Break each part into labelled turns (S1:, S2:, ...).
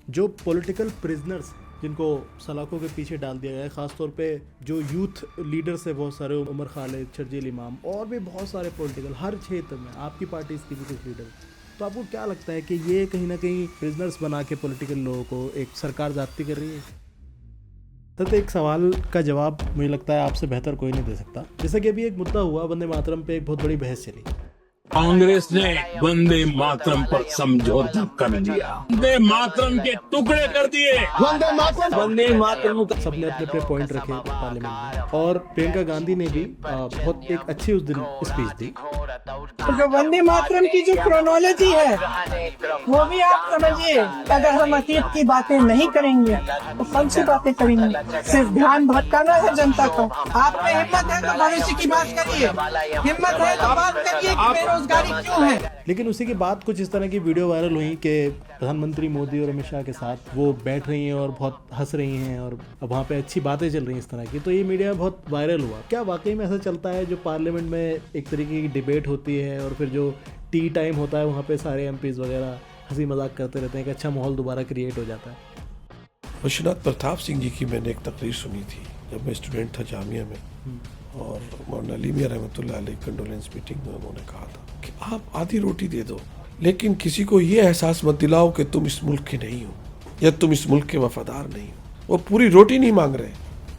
S1: جو political prisoners جن کو سلاخوں کے پیچھے ڈال دیا گیا ہے، خاص طور پہ جو یوتھ لیڈرز ہیں بہت سارے، عمر خالد، شرجیل امام اور بھی بہت سارے پولیٹیکل ہر چھیتر میں، آپ کی پارٹیز کی بھی کچھ لیڈر، تو آپ کو کیا لگتا ہے کہ یہ کہیں نہ کہیں پرزنرز بنا کے پولیٹیکل لوگوں کو ایک سرکار زیادتی کر رہی ہے؟ تو ایک سوال کا جواب مجھے لگتا ہے آپ سے بہتر کوئی نہیں دے سکتا. جیسا کہ ابھی ایک مدعا ہوا، وندے ماترم پہ ایک بہت بڑی بحث چلی.
S2: کانگریس نے وندے ماترم پر سمجھوتا کر دیا، وندے ماترم کے ٹکڑے کر دیے. وندے ماترم
S1: سب نے اپنے اپنے پوائنٹ رکھے پارلیمنٹ میں، اور پرینکا گاندھی نے بھی بہت ایک اچھی اس دن اسپیچ دی.
S3: جو وندے ماترم کی جو کرونالوجی ہے وہ بھی آپ سمجھیے، اگر ہم عتیق کی باتیں نہیں کریں گے تو کون سی باتیں کریں گے؟ صرف دھیان بھٹکانا ہے جنتا کو. آپ میں ہمت ہے تو بھوشیہ کی بات کریے، ہمت ہے تو بات کریے کہ بے روزگاری کیوں ہے.
S1: لیکن اسی کے بعد کچھ اس طرح کی ویڈیو وائرل ہوئی کہ پردھان منتری مودی اور امت شاہ کے ساتھ وہ بیٹھ رہی ہیں اور بہت ہنس رہی ہیں اور وہاں پہ اچھی باتیں چل رہی ہیں اس طرح کی. تو یہ میڈیا میں بہت وائرل ہوا. کیا واقعی میں ایسا چلتا ہے جو پارلیمنٹ میں ایک طریقے کی ڈیبیٹ ہوتی ہے اور پھر جو ٹی ٹائم ہوتا ہے وہاں پہ سارے ایم پیز وغیرہ ہنسی مذاق کرتے رہتے ہیں، ایک اچھا ماحول دوبارہ کریٹ ہو جاتا ہے؟
S4: وشناتھ پرتاپ سنگھ جی کی میں نے ایک تقریر سنی تھی جب میں اسٹوڈنٹ تھا جامعہ میں، اور مولانا علی میاں رحمۃ اللہ علیہ کنڈولینس میٹنگ میں انہوں نے کہا تھا کہ آپ آدھی روٹی دے دو لیکن کسی کو یہ احساس مت دلاؤ کہ تم اس ملک کے نہیں ہو یا تم اس ملک کے وفادار نہیں ہو. وہ پوری روٹی نہیں مانگ رہے.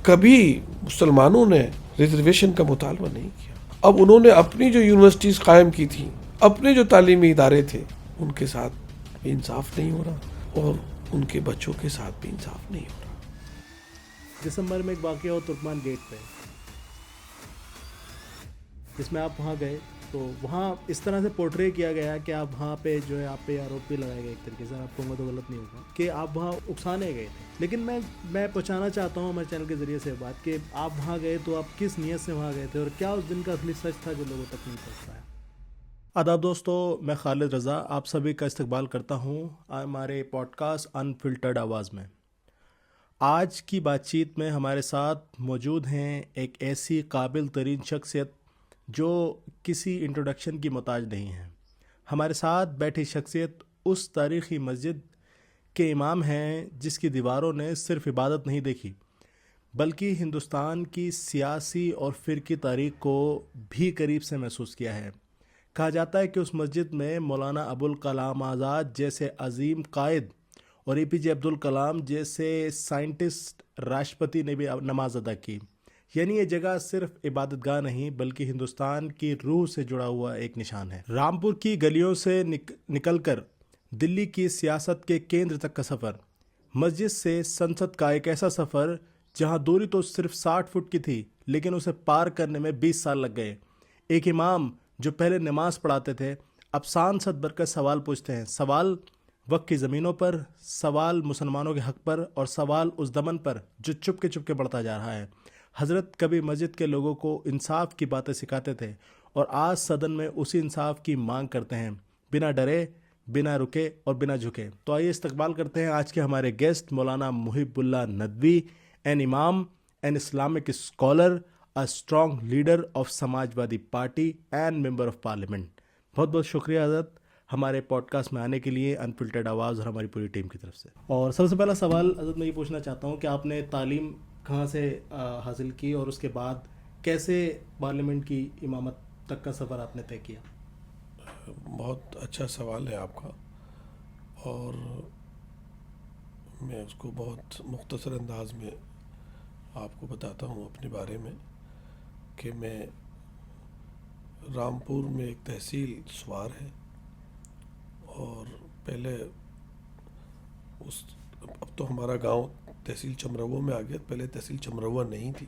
S4: کبھی مسلمانوں نے ریزرویشن کا مطالبہ نہیں کیا. اب انہوں نے اپنی جو یونیورسٹیز قائم کی تھیں، اپنے جو تعلیمی ادارے تھے، ان کے ساتھ بھی انصاف نہیں ہو رہا اور ان کے بچوں کے ساتھ بھی انصاف نہیں ہو رہا.
S1: دسمبر میں ایک واقعہ ہو ترکمان گیٹ پہ، جس میں آپ وہاں گئے تو وہاں اس طرح سے پورٹرے کیا گیا کہ آپ وہاں پہ جو ہے آپ پہ آروپ بھی لگائے گئے ایک طریقے سے، آپ کہوں گا تو غلط نہیں ہوگا کہ آپ وہاں اکسانے گئے تھے. لیکن میں پہنچانا چاہتا ہوں ہمارے چینل کے ذریعے سے بات کہ آپ وہاں گئے تو آپ کس نیت سے وہاں گئے تھے اور کیا اس دن کا اصلی سچ تھا جو لوگوں تک نہیں پہنچتا ہے. آداب دوستو، میں خالد رضا آپ سبھی کا استقبال کرتا ہوں ہمارے پوڈ کاسٹ انفلٹرڈ آواز میں. آج کی بات چیت میں ہمارے ساتھ موجود ہیں ایک ایسی قابل ترین شخصیت جو کسی انٹروڈکشن کی محتاج نہیں ہے. ہمارے ساتھ بیٹھی شخصیت اس تاریخی مسجد کے امام ہیں جس کی دیواروں نے صرف عبادت نہیں دیکھی بلکہ ہندوستان کی سیاسی اور فرقی تاریخ کو بھی قریب سے محسوس کیا ہے. کہا جاتا ہے کہ اس مسجد میں مولانا ابوالکلام آزاد جیسے عظیم قائد اور اے پی جے عبد الکلام جیسے سائنٹسٹ راشٹرپتی نے بھی نماز ادا کی. یعنی یہ جگہ صرف عبادت گاہ نہیں بلکہ ہندوستان کی روح سے جڑا ہوا ایک نشان ہے. رامپور کی گلیوں سے نکل کر دلی کی سیاست کے کیندر تک کا سفر، مسجد سے سنسد کا ایک ایسا سفر جہاں دوری تو صرف 60 فٹ کی تھی لیکن اسے پار کرنے میں 20 سال لگ گئے. ایک امام جو پہلے نماز پڑھاتے تھے اب سانسد بن کر سوال پوچھتے ہیں. سوال وقت کی زمینوں پر، سوال مسلمانوں کے حق پر اور سوال اس دمن پر جو چپ کے بڑھتا جا رہا ہے. حضرت کبھی مسجد کے لوگوں کو انصاف کی باتیں سکھاتے تھے اور آج صدن میں اسی انصاف کی مانگ کرتے ہیں، بنا ڈرے، بنا رکے اور بنا جھکے. تو آئیے استقبال کرتے ہیں آج کے ہمارے گیسٹ مولانا محب اللہ ندوی، این امام، an Islamic scholar, a strong leader of Samajwadi party and member of parliament. بہت بہت شکریہ حضرت ہمارے پوڈ کاسٹ میں آنے کے لیے انفلٹرڈ آواز اور ہماری پوری ٹیم کی طرف سے. اور سب سے پہلا سوال حضرت میں یہ پوچھنا چاہتا ہوں کہ آپ نے تعلیم کہاں سے حاصل کی اور اس کے بعد کیسے پارلیمنٹ کی امامت تک کا سفر آپ نے طے کیا؟
S4: بہت اچھا سوال ہے آپ کا، اور میں اس کو بہت مختصر انداز میں آپ کو بتاتا ہوں اپنے بارے میں کہ میں رامپور میں ایک تحصیل سوار ہے، اور پہلے اب تو ہمارا گاؤں تحصیل چمروا میں آ گیا، پہلے تحصیل چمروا نہیں تھی.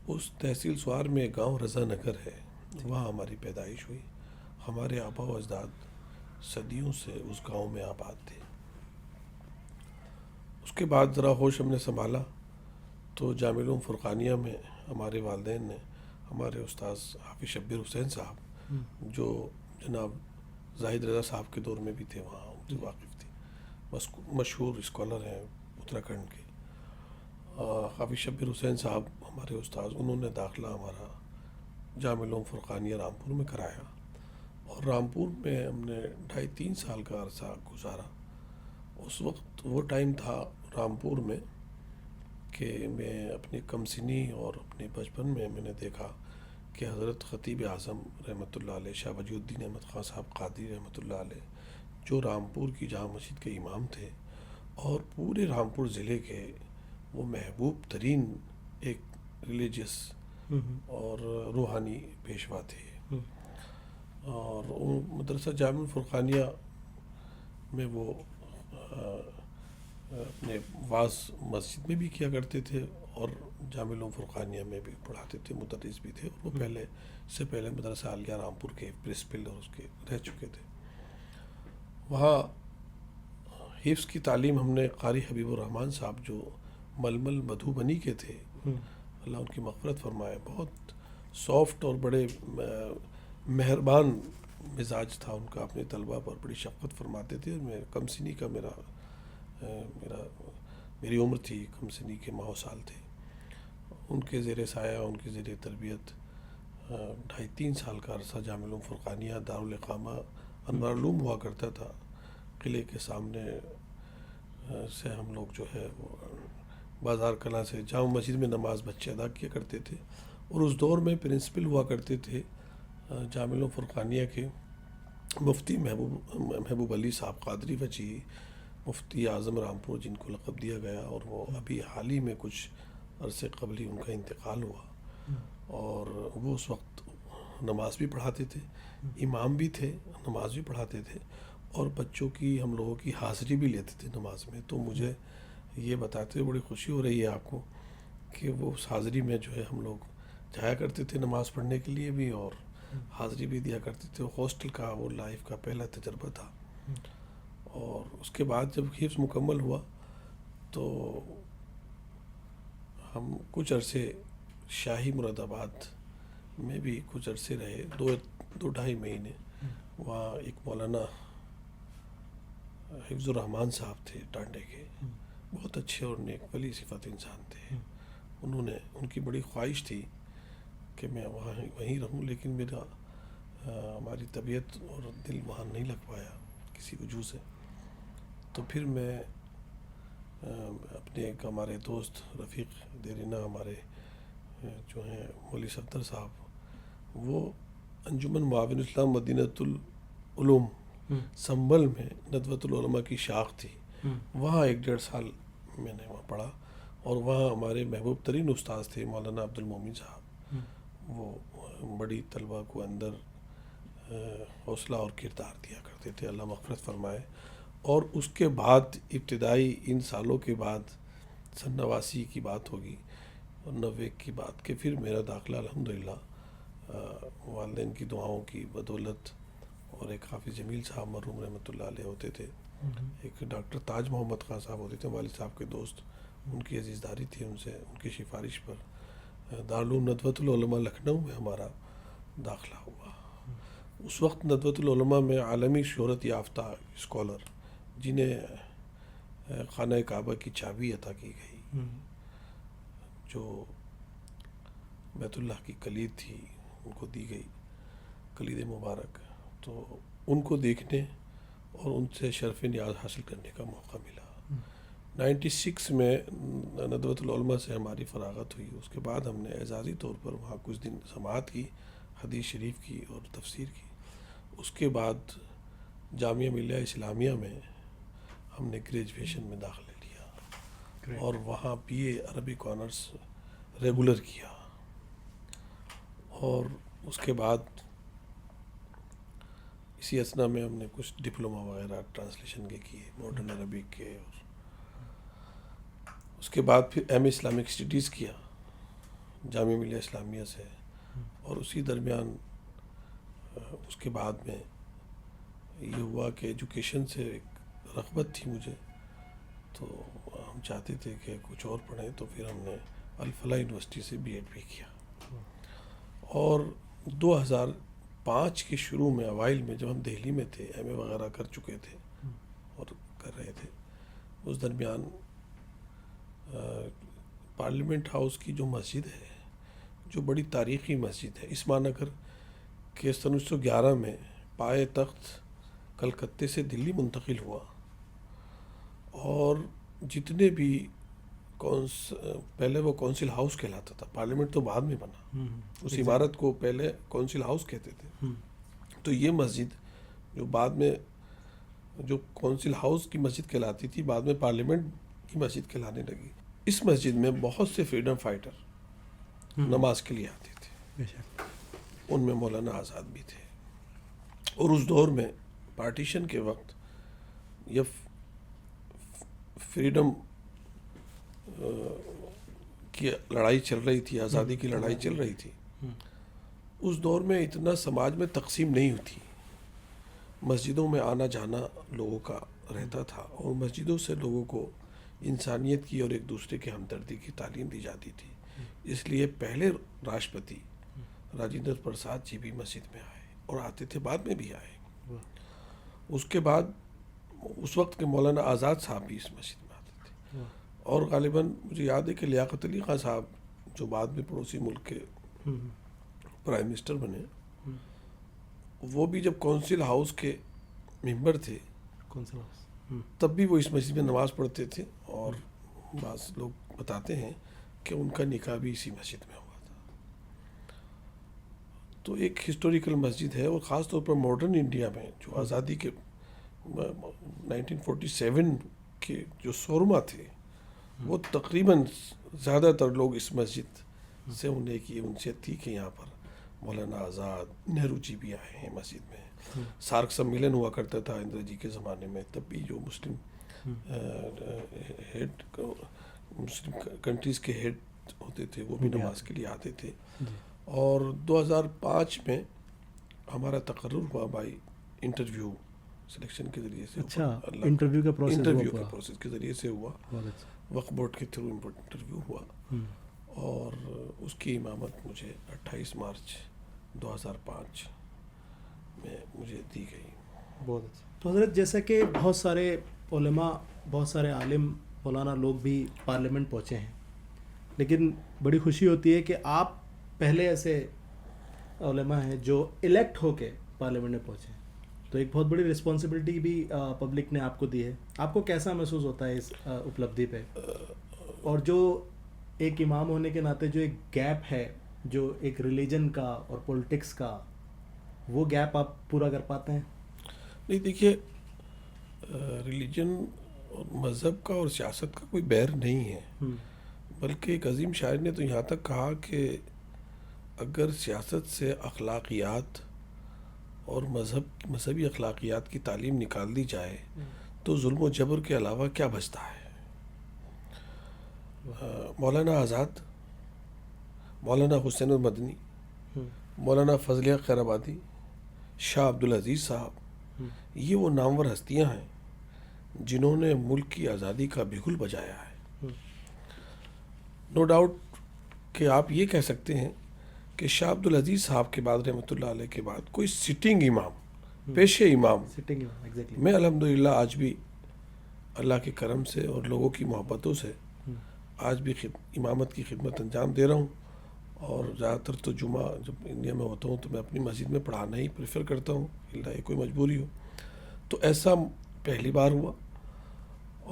S4: اس تحصیل سوار میں ایک گاؤں رضا نگر ہے، وہاں ہماری پیدائش ہوئی. ہمارے آبا و اجداد صدیوں سے اس گاؤں میں آباد تھے. اس کے بعد ذرا ہوش ہم نے سنبھالا تو جامعہ العلوم فرقانیہ میں ہمارے والدین نے ہمارے استاذ حافظ شبیر حسین صاحب، جو جناب زاہد رضا صاحب کے دور میں بھی تھے، وہاں ان سے واقف تھی، مشہور اسکالر ہیں اتراکھنڈ کے. حافظ شبیر حسین صاحب ہمارے استاذ، انہوں نے داخلہ ہمارا جامعہ العلوم فرقانیہ رامپور میں کرایا، اور رامپور میں ہم نے 2.5-3 سال کا عرصہ گزارا. اس وقت تو وہ ٹائم تھا رامپور میں کہ میں اپنے کم سنی اور اپنے بچپن میں نے دیکھا کہ حضرت خطیب اعظم رحمۃ اللہ علیہ شاہ وجی الدین احمد خان صاحب قادری رحمۃ اللہ علیہ، جو رامپور کی جامع مسجد کے امام تھے اور پورے رامپور ضلع کے وہ محبوب ترین ایک ریلیجیس اور روحانی پیشوا تھے، اور وہ مدرسہ جامع الفرقانیہ میں وہ اپنے واز مسجد میں بھی کیا کرتے تھے اور جامع العلوم فرقانیہ میں بھی پڑھاتے تھے، مدرس بھی تھے، اور وہ سے پہلے مدرسہ عالیہ رامپور کے پرنسپل اور اس کے رہ چکے تھے۔ وہاں حفظ کی تعلیم ہم نے قاری حبیب الرحمن صاحب جو ململ مدھوبنی کے تھے، اللہ ان کی مغفرت فرمائے، بہت سافٹ اور بڑے مہربان مزاج تھا ان کا، اپنے طلبہ پر بڑی شفقت فرماتے تھے۔ میں کم سنی کا میری عمر تھی، کم سنی کے ماہ و سال تھے، ان کے زیر سایہ، ان کی زیر تربیت 2.5-3 سال کا عرصہ جامع العلوم فرقانیہ دارالاقامہ انوار علوم ہوا کرتا تھا، قلعے کے سامنے سے ہم لوگ جو ہے وہ بازار کلاں سے جامع مسجد میں نماز بچے ادا کیا کرتے تھے، اور اس دور میں پرنسپل ہوا کرتے تھے جامع العلوم فرقانیہ کے مفتی محبوب علی صاحب قادری وجی، مفتی اعظم رامپور جن کو لقب دیا گیا، اور وہ ابھی حال ہی میں کچھ عرصے قبل ہی ان کا انتقال ہوا، اور وہ اس وقت نماز بھی پڑھاتے تھے، امام بھی تھے، نماز بھی پڑھاتے تھے، اور بچوں کی ہم لوگوں کی حاضری بھی لیتے تھے نماز میں۔ تو مجھے یہ بتاتے ہوئے بڑی خوشی ہو رہی ہے آپ کو کہ وہ اس حاضری میں جو ہے ہم لوگ جایا کرتے تھے نماز پڑھنے کے لیے بھی، اور حاضری بھی دیا کرتے تھے۔ ہاسٹل کا وہ لائف کا پہلا تجربہ تھا، اور اس کے بعد جب حفظ مکمل ہوا تو ہم کچھ عرصے شاہی مراد آباد میں بھی کچھ عرصے رہے، 2-2.5 مہینے۔ وہاں ایک مولانا حفظ الرحمان صاحب تھے ٹانڈے کے، بہت اچھے اور نیک ولی صفت انسان تھے۔ ان کی بڑی خواہش تھی کہ میں وہیں رہوں، لیکن ہماری طبیعت اور دل وہاں نہیں لگ پایا کسی وجہ سے۔ تو پھر میں اپنے ایک ہمارے دوست رفیق دیرینہ ہمارے جو ہیں مولوی صفدر صاحب، وہ انجمن معاون اسلام مدینۃ العلوم سنبل میں ندوۃ العلماء کی شاخ تھی، وہاں 1-1.5 سال میں نے وہاں پڑھا، اور وہاں ہمارے محبوب ترین استاذ تھے مولانا عبدالمومن صاحب، وہ بڑی طلبہ کو اندر حوصلہ اور کردار دیا کرتے تھے، اللہ مغفرت فرمائے۔ اور اس کے بعد ابتدائی ان سالوں کے بعد 89 کی بات ہوگی اور 90 کی بات کہ پھر میرا داخلہ الحمدللہ والدین کی دعاؤں کی بدولت، اور ایک حافظ جمیل صاحب مرحوم رحمۃ اللہ علیہ ہوتے تھے، ایک ڈاکٹر تاج محمد خان صاحب ہوتے تھے والد صاحب کے دوست، ان کی عزیزداری تھی ان سے، ان کی سفارش پر دارالعلوم ندوۃ العلماء لکھنؤ میں ہمارا داخلہ ہوا۔ اس وقت ندوۃ العلماء میں عالمی شہرت یافتہ اسکالر جنہیں خانہ کعبہ کی چابی عطا کی گئی، جو بیت اللہ کی کلید تھی ان کو دی گئی، کلید مبارک، تو ان کو دیکھنے اور ان سے شرف نیاز حاصل کرنے کا موقع ملا۔ 96 میں ندوۃ العلماء سے ہماری فراغت ہوئی، اس کے بعد ہم نے اعزازی طور پر وہاں کچھ دن سماعت کی، حدیث شریف کی اور تفسیر کی۔ اس کے بعد جامعہ ملیہ اسلامیہ میں ہم نے گریجویشن میں داخلہ لیا، اور وہاں BA عربک آنرس ریگولر کیا، اور اس کے بعد اسی اثنا میں ہم نے کچھ ڈپلومہ وغیرہ ٹرانسلیشن کے کیے، ماڈرن عربک کے، اور اس کے بعد پھر ایم اے اسلامک اسٹڈیز کیا جامعہ ملیہ اسلامیہ سے، اور اسی درمیان اس کے بعد میں یہ ہوا کہ ایجوکیشن سے ایک رغبت تھی مجھے، تو ہم چاہتے تھے کہ کچھ اور پڑھیں، تو پھر ہم نے الفلاح یونیورسٹی سے B.Ed بھی کیا، اور 2005 کے شروع میں اوائل میں جب ہم دہلی میں تھے، MA وغیرہ کر چکے تھے اور کر رہے تھے، اس درمیان پارلیمنٹ ہاؤس کی جو مسجد ہے، جو بڑی تاریخی مسجد ہے، اسما نگر کہ 1911 میں پائے تخت کلکتے سے دلی منتقل ہوا، اور جتنے بھی پہلے وہ کونسل ہاؤس کہلاتا تھا، پارلیمنٹ تو بعد میں بنا، اس عمارت کو پہلے کونسل ہاؤس کہتے تھے. تو یہ مسجد جو بعد میں جو کونسل ہاؤس کی مسجد کہلاتی تھی، بعد میں پارلیمنٹ کی مسجد کہلانے لگی. اس مسجد میں بہت سے فریڈم فائٹر نماز کے لیے آتے تھے، ان میں مولانا آزاد بھی تھے. اور اس دور میں پارٹیشن کے وقت یہ فریڈم کی لڑائی چل رہی تھی، آزادی کی لڑائی چل رہی تھی. اس دور میں اتنا سماج میں تقسیم نہیں ہوتی، مسجدوں میں آنا جانا لوگوں کا رہتا تھا، اور مسجدوں سے لوگوں کو انسانیت کی اور ایک دوسرے کے ہمدردی کی تعلیم دی جاتی تھی. اس لیے پہلے راشٹرپتی راجندر پرساد جی بھی مسجد میں آئے، اور آتے تھے، بعد میں بھی آئے. اس کے بعد اس وقت کے مولانا آزاد صاحب بھی اس مسجد میں آتے تھے. اور غالباً مجھے یاد ہے کہ لیاقت علی خان صاحب جو بعد میں پڑوسی ملک کے پرائم منسٹر بنے، وہ بھی جب کونسل ہاؤس کے ممبر تھے تب بھی وہ اس مسجد میں نماز پڑھتے تھے. اور بعض لوگ بتاتے ہیں کہ ان کا نکاح بھی اسی مسجد میں ہوا تھا. تو ایک ہسٹوریکل مسجد ہے، اور خاص طور پر ماڈرن انڈیا میں جو آزادی کے 1947 کے جو سورما تھے، وہ تقریباً زیادہ تر لوگ اس مسجد سے انہیں کی انسیت تھی کہ یہاں پر مولانا آزاد، نہرو جی بھی آئے ہیں مسجد میں. سارک سمیلن ہوا کرتا تھا اندرا جی کے زمانے میں، تب بھی جو مسلم مسلم کنٹریز کے ہیڈ ہوتے تھے وہ بھی نماز کے لیے آتے تھے. اور 2005 میں ہمارا تقرر ہوا بائی انٹرویو سلیکشن کے ذریعے سے.
S1: اچھا، انٹرویو کا
S4: پروسیس کے ذریعے سے ہوا، وقف بورڈ کے تھرو انٹرویو ہوا. اور اس کی امامت مجھے 28 مارچ 2005 میں مجھے دی گئی.
S1: بہت اچھا. تو حضرت جیسا کہ بہت سارے علماء، بہت سارے عالم مولانا لوگ بھی پارلیمنٹ پہنچے ہیں، لیکن بڑی خوشی ہوتی ہے کہ آپ پہلے ایسے علماء ہیں جو الیکٹ ہو کے پارلیمنٹ میں پہنچے ہیں. تو ایک بہت بڑی رسپانسبلٹی بھی پبلک نے آپ کو دی ہے. آپ کو کیسا محسوس ہوتا ہے اس اپلبدھی پہ؟ اور جو ایک امام ہونے کے ناطے جو ایک گیپ ہے، جو ایک ریلیجن کا اور پولیٹکس کا، وہ گیپ آپ پورا کر پاتے ہیں؟
S4: نہیں، دیکھیے، ریلیجن اور مذہب کا اور سیاست کا کوئی بیر نہیں ہے، بلکہ ایک عظیم شاعر نے تو یہاں تک کہا کہ اگر سیاست سے اخلاقیات اور مذہبی اخلاقیات کی تعلیم نکال دی جائے تو ظلم و جبر کے علاوہ کیا بچتا ہے. مولانا آزاد، مولانا حسین المدنی، مولانا فضل حق خیر آبادی، شاہ عبدالعزیز صاحب، یہ وہ نامور ہستیاں ہیں جنہوں نے ملک کی آزادی کا بگل بجایا ہے. نو ڈاؤٹ کہ آپ یہ کہہ سکتے ہیں کہ شاہ عبدالعزیز صاحب کے بعد، رحمۃ اللہ علیہ کے بعد، کوئی سٹنگ امام، پیشے امام میں الحمدللہ آج بھی اللہ کے کرم سے اور لوگوں کی محبتوں سے آج بھی امامت کی خدمت انجام دے رہا ہوں. اور زیادہ تر تو جمعہ جب انڈیا میں ہوتا ہوں تو میں اپنی مسجد میں پڑھانا ہی پریفر کرتا ہوں، اللہ کوئی مجبوری ہو. تو ایسا پہلی بار ہوا،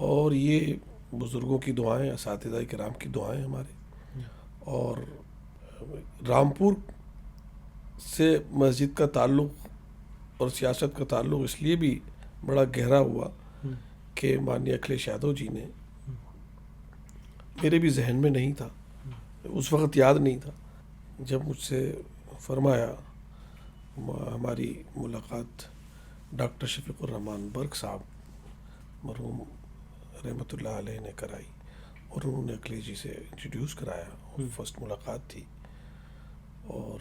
S4: اور یہ بزرگوں کی دعائیں، اساتذہ کرام کی دعائیں ہمارے. اور رامپور سے مسجد کا تعلق اور سیاست کا تعلق اس لیے بھی بڑا گہرا ہوا کہ مانیہ اکھلیش یادو جی نے، میرے بھی ذہن میں نہیں تھا اس وقت، یاد نہیں تھا، جب مجھ سے فرمایا، ہماری ملاقات ڈاکٹر شفیق الرحمان برق صاحب مرحوم رحمۃ اللہ علیہ نے کرائی، اور انہوں نے اکھلیش جی سے انٹروڈیوس کرایا. فرسٹ ملاقات تھی. اور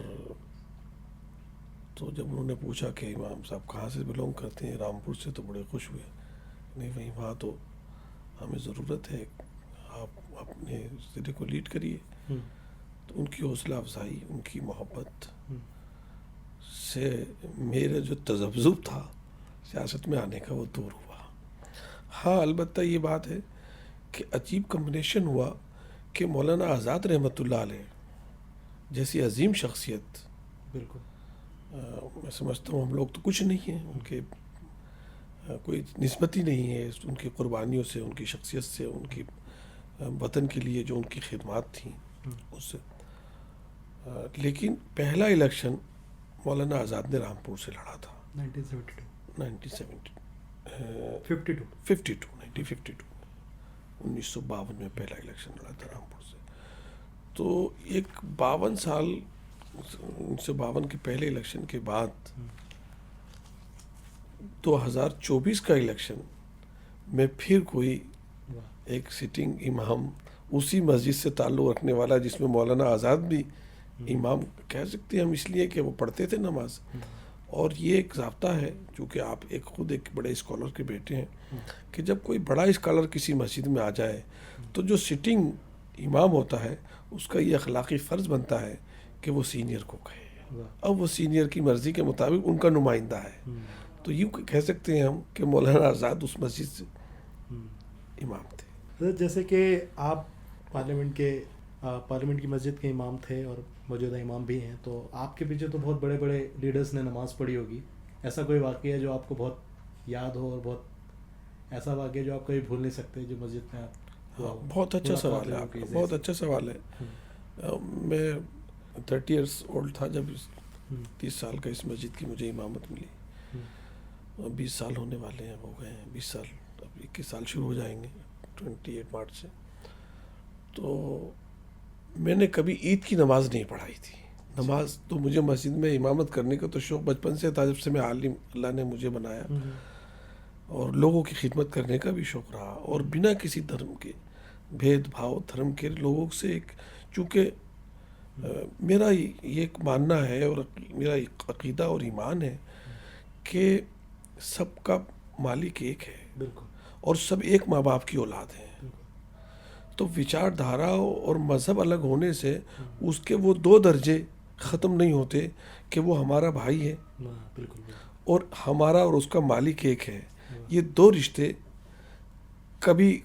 S4: تو جب انہوں نے پوچھا کہ امام صاحب کہاں سے بلونگ کرتے ہیں، رامپور سے، تو بڑے خوش ہوئے. نہیں بھائی، وہاں تو ہمیں ضرورت ہے، آپ اپنے ضلع کو لیڈ کریے. تو ان کی حوصلہ افزائی، ان کی محبت سے میرا جو تذبذب تھا سیاست میں آنے کا وہ دور ہوا. ہاں، البتہ یہ بات ہے کہ عجیب کمبینیشن ہوا کہ مولانا آزاد رحمۃ اللہ علیہ جیسی عظیم شخصیت،
S1: بالکل
S4: میں سمجھتا ہوں ہم لوگ تو کچھ نہیں ہیں ان کے کوئی نسبت ہی نہیں ہے ان کی قربانیوں سے، ان کی شخصیت سے، ان کی وطن کے لیے جو ان کی خدمات تھیں اس سے. لیکن پہلا الیکشن مولانا آزاد نے رامپور سے لڑا تھا 1952 میں پہلا الیکشن لڑا تھا رامپور سے. تو ایک 52 سال 1952 کے پہلے الیکشن کے بعد 2024 کا الیکشن میں پھر کوئی ایک سٹنگ امام اسی مسجد سے تعلق رکھنے والا، جس میں مولانا آزاد بھی امام کہہ سکتے ہیں ہم اس لیے کہ وہ پڑھتے تھے نماز. اور یہ ایک ضابطہ ہے، چونکہ آپ خود ایک بڑے اسکالر کے بیٹے ہیں، کہ جب کوئی بڑا اسکالر کسی مسجد میں آ جائے تو جو سٹنگ امام ہوتا ہے اس کا یہ اخلاقی فرض بنتا ہے کہ وہ سینئر کو کہے. اب وہ سینئر کی مرضی کے مطابق ان کا نمائندہ ہے. تو یوں کہہ سکتے ہیں ہم کہ مولانا آزاد اس مسجد سے امام تھے.
S1: جیسے کہ آپ پارلیمنٹ کی مسجد کے امام تھے اور موجودہ امام بھی ہیں، تو آپ کے پیچھے تو بہت بڑے بڑے لیڈرز نے نماز پڑھی ہوگی. ایسا کوئی واقعہ جو آپ کو بہت یاد ہو، اور بہت ایسا واقعہ جو آپ کبھی بھول نہیں سکتے جو مسجد میں آپ؟
S4: بہت اچھا سوال ہے آپ کا، بہت اچھا سوال ہے. میں 30 ایئرس اولڈ تھا جب 30 سال کا اس مسجد کی مجھے امامت ملی. 20 سال ہونے والے ہیں، ہو گئے ہیں 20 سال، اب 21 سال شروع ہو جائیں گے 28 مارچ سے. تو میں نے کبھی عید کی نماز نہیں پڑھائی تھی. نماز تو مجھے مسجد میں امامت کرنے کا تو شوق بچپن سے تھا، جب سے میں عالم اللہ نے مجھے بنایا، اور لوگوں کی خدمت کرنے کا بھی شوق رہا، اور بنا کسی دھرم کے بھید بھاؤ دھرم کے لوگوں سے چونکہ میرا یہ ایک ماننا ہے اور میرا عقیدہ اور ایمان ہے کہ سب کا مالک ایک ہے، اور سب ایک ماں باپ کی اولاد ہیں. تو وچار دھارا اور مذہب الگ ہونے سے اس کے وہ 2 درجے ختم نہیں ہوتے کہ وہ ہمارا بھائی ہے اور ہمارا اور اس کا مالک ایک ہے. یہ 2 رشتے کبھی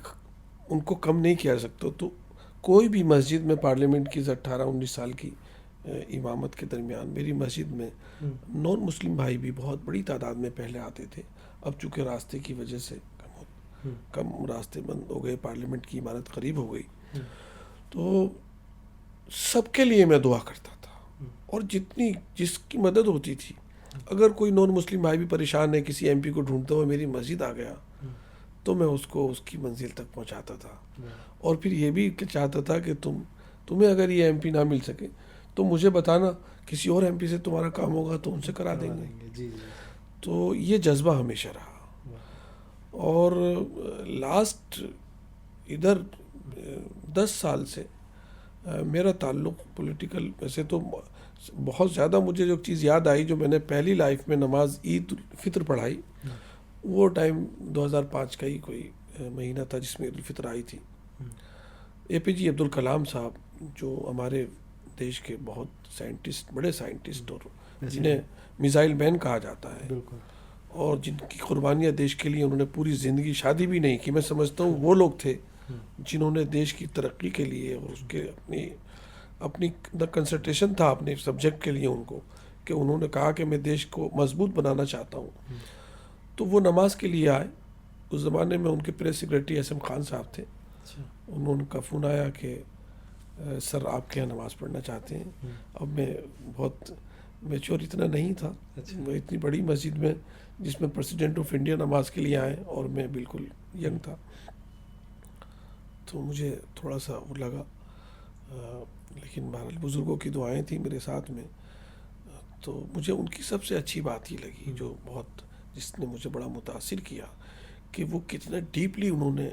S4: ان کو کم نہیں کیا جا سکتا. تو کوئی بھی مسجد میں پارلیمنٹ کی 18-19 سال کی امامت کے درمیان میری مسجد میں نان مسلم بھائی بھی بہت بڑی تعداد میں پہلے آتے تھے. اب چونکہ راستے کی وجہ سے کم راستے بند ہو گئے، پارلیمنٹ کی عمارت قریب ہو گئی، تو سب کے لیے میں دعا کرتا تھا. اور جس کی مدد ہوتی تھی، اگر کوئی نان مسلم بھائی بھی پریشان ہے، کسی ایم پی کو ڈھونڈتا ہوا میری مسجد آ گیا، تو میں اس کو اس کی منزل تک پہنچاتا تھا. اور پھر یہ بھی چاہتا تھا کہ تمہیں اگر یہ ایم پی نہ مل سکے تو مجھے بتانا، کسی اور ایم پی سے تمہارا کام ہوگا تو ان سے کرا دیں گے. تو یہ جذبہ ہمیشہ رہا. اور لاسٹ ادھر 10 سال سے میرا تعلق پولیٹیکل، ویسے تو بہت زیادہ مجھے جو چیز یاد آئی، جو میں نے پہلی لائف میں نماز عید الفطر پڑھائی، وہ ٹائم 2005 کا ہی کوئی مہینہ تھا جس میں عید الفطر آئی تھی. APJ عبدالکلام صاحب جو ہمارے دیش کے بہت بڑے سائنٹسٹ اور جنہیں میزائل مین کہا جاتا ہے، اور جن کی قربانیاں دیش کے لیے انہوں نے پوری زندگی، شادی بھی نہیں کی. میں سمجھتا ہوں وہ لوگ تھے جنہوں نے دیش کی ترقی کے لیے اور اس کے اپنی کنسنٹریشن تھا اپنے سبجیکٹ کے لیے ان کو، کہ انہوں نے کہا کہ میں دیش کو مضبوط بنانا چاہتا ہوں. تو وہ نماز کے لیے آئے. اس زمانے میں ان کے پریس سیکریٹری اسم خان صاحب تھے. انہوں کا فون آیا کہ سر آپ کے یہاں نماز پڑھنا چاہتے ہیں. اب میں بہت میچور اتنا نہیں تھا، میں اتنی بڑی مسجد میں جس میں پریسیڈنٹ آف انڈیا نماز کے لیے آئے، اور میں بالکل ینگ تھا. تو مجھے تھوڑا سا وہ لگا، لیکن بہرحال بزرگوں کی دعائیں تھیں میرے ساتھ میں. تو مجھے ان کی سب سے اچھی بات یہ لگی، جو جس نے مجھے بڑا متاثر کیا، کہ وہ کتنا ڈیپلی انہوں نے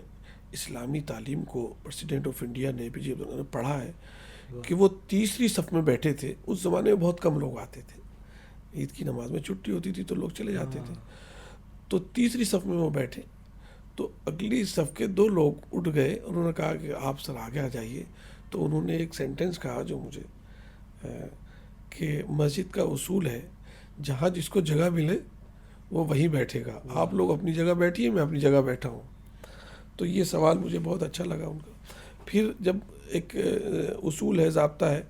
S4: اسلامی تعلیم کو پریسیڈنٹ آف انڈیا نے APJ عبدالکلام نے پڑھا ہے، کہ وہ 3ری صف میں بیٹھے تھے. اس زمانے میں بہت کم لوگ آتے تھے، عید کی نماز میں چھٹی ہوتی تھی تو لوگ چلے جاتے تھے. تو 3ری صف میں وہ بیٹھے، تو اگلی صف کے 2 لوگ اٹھ گئے. انہوں نے کہا کہ آپ سر آگے آ جائیے. تو انہوں نے ایک سینٹنس کہا جو مجھے، کہ مسجد کا اصول ہے جہاں جس کو جگہ ملے وہ وہیں بیٹھے گا. آپ لوگ اپنی جگہ بیٹھیے، میں اپنی جگہ بیٹھا ہوں. تو یہ سوال مجھے بہت اچھا لگا ان کا. پھر جب ایک اصول ہے، ضابطہ ہے،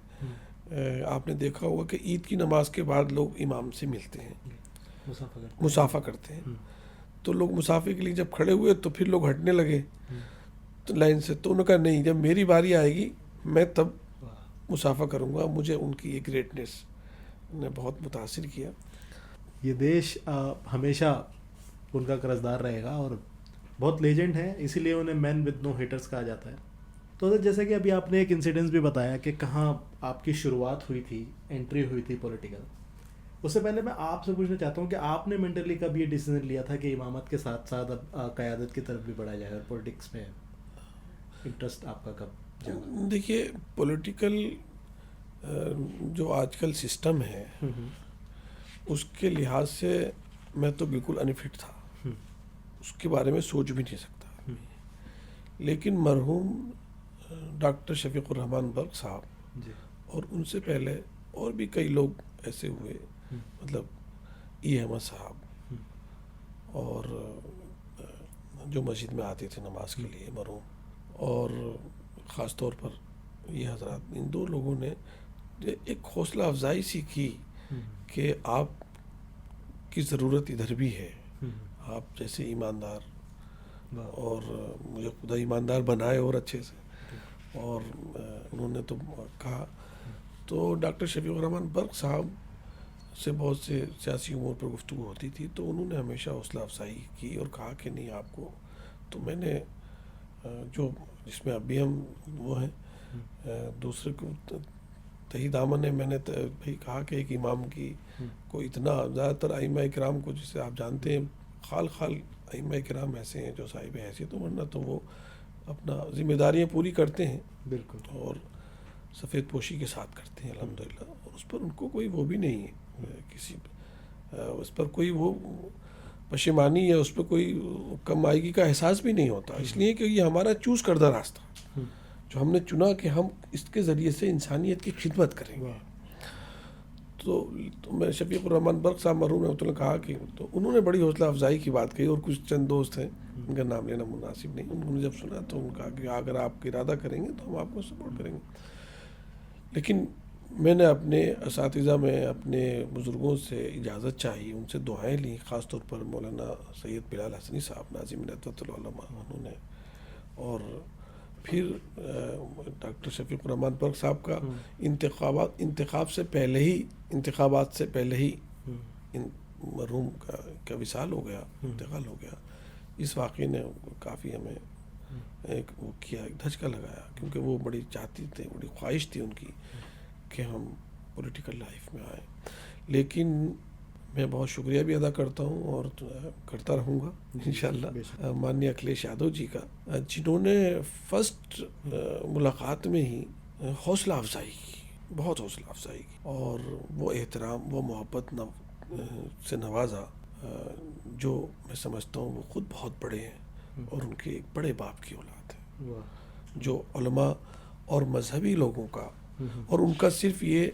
S4: آپ نے دیکھا ہوگا کہ عید کی نماز کے بعد لوگ امام سے ملتے ہیں، مصافحہ کرتے ہیں. تو لوگ مسافے کے لیے جب کھڑے ہوئے تو پھر لوگ ہٹنے لگے تو لائن سے. تو انہوں نے کہا نہیں, جب میری باری آئے گی میں تب مسافہ کروں گا. مجھے ان کی یہ گریٹنیس نے بہت متاثر کیا.
S1: یہ دیش ہمیشہ ان کا قرضدار رہے گا اور بہت لیجنڈ ہے, اسی لیے انہیں مین ود نو ہیٹرز کہا جاتا ہے. تو جیسے کہ ابھی آپ نے ایک انسیڈنس بھی بتایا کہ کہاں آپ کی شروعات ہوئی تھی, انٹری ہوئی تھی پولیٹیکل. اس سے پہلے میں آپ سے پوچھنا چاہتا ہوں کہ آپ نے مینٹلی کب یہ ڈیسیزن لیا تھا کہ امامت کے ساتھ ساتھ اب قیادت کی طرف بھی بڑھا جائے اور پولیٹکس میں انٹرسٹ آپ کا کب جانا؟
S4: دیکھیے پولیٹیکل جو آج کل سسٹم ہے اس کے لحاظ سے میں تو بالکل انفٹ تھا, اس کے بارے میں سوچ بھی نہیں سکتا. لیکن مرحوم ڈاکٹر شفیق الرحمان برق صاحب اور ان سے پہلے اور بھی کئی لوگ ایسے ہوئے, مطلب احمد صاحب اور جو مسجد میں آتے تھے نماز کے لیے مرحوم, اور خاص طور پر یہ حضرات, ان دو لوگوں نے ایک حوصلہ افزائی سی کی کہ آپ کی ضرورت ادھر بھی ہے, آپ جیسے ایماندار, اور مجھے خدا ایماندار بنائے اور اچھے سے. اور انہوں نے تو کہا, تو ڈاکٹر شفیق الرحمان برق صاحب سے بہت سے سیاسی امور پر گفتگو ہوتی تھی, تو انہوں نے ہمیشہ حوصلہ افزائی کی اور کہا کہ نہیں آپ کو. تو میں نے جو جس میں اب بھی ہم وہ ہیں دوسرے کو تہی دامن ہے, میں نے بھائی کہا کہ ایک امام کی کو اتنا, زیادہ تر ائمہ اکرام کو جسے آپ جانتے ہیں خال ائمہ اکرام ایسے ہیں جو صاحب حیثیت, تو ورنہ تو وہ اپنا ذمہ داریاں پوری کرتے ہیں
S1: بالکل, اور
S4: سفید پوشی کے ساتھ کرتے ہیں الحمدللہ, اور اس پر ان کو کوئی وہ بھی نہیں ہے, کسی اس پر کوئی وہ پشیمانی یا اس پہ کوئی کم آئیگی کا احساس بھی نہیں ہوتا, اس لیے کہ یہ ہمارا چوز کردہ راستہ جو ہم نے چنا کہ ہم اس کے ذریعے سے انسانیت کی خدمت کریں گے. تو میں شفیق الرحمان برق صاحب مرحوم رحمۃ اللہ کہا کہ, تو انہوں نے بڑی حوصلہ افزائی کی بات کہی, اور کچھ چند دوست ہیں ان کا نام لینا مناسب نہیں, انہوں نے جب سنا تو ان کہا کہ اگر آپ ارادہ کریں گے تو ہم آپ کو سپورٹ کریں گے. لیکن میں نے اپنے اساتذہ میں اپنے بزرگوں سے اجازت چاہی, ان سے دعائیں لیں, خاص طور پر مولانا سید بلال حسنی صاحب ناظم ندوۃ العلماء انہوں نے, اور پھر ڈاکٹر شفیق الرحمان برق صاحب کا انتخابات سے پہلے ہی مرحوم کا وصال ہو گیا, انتقال ہو گیا. اس واقعے نے کافی ہمیں ایک وہ کیا, ایک دھچکا لگایا, کیونکہ وہ بڑی چاہتی تھے, بڑی خواہش تھی ان کی کہ ہم پولیٹیکل لائف میں آئیں. لیکن میں بہت شکریہ بھی ادا کرتا ہوں اور کرتا رہوں گا انشاءاللہ مانیہ اکھلیش یادو جی کا, جنہوں نے فرسٹ ملاقات میں ہی حوصلہ افزائی کی, بہت حوصلہ افزائی کی, اور وہ احترام, وہ محبت سے نوازا جو میں سمجھتا ہوں وہ خود بہت بڑے ہیں اور ان کے ایک بڑے باپ کی اولاد ہے, جو علماء اور مذہبی لوگوں کا, اور ان کا صرف یہ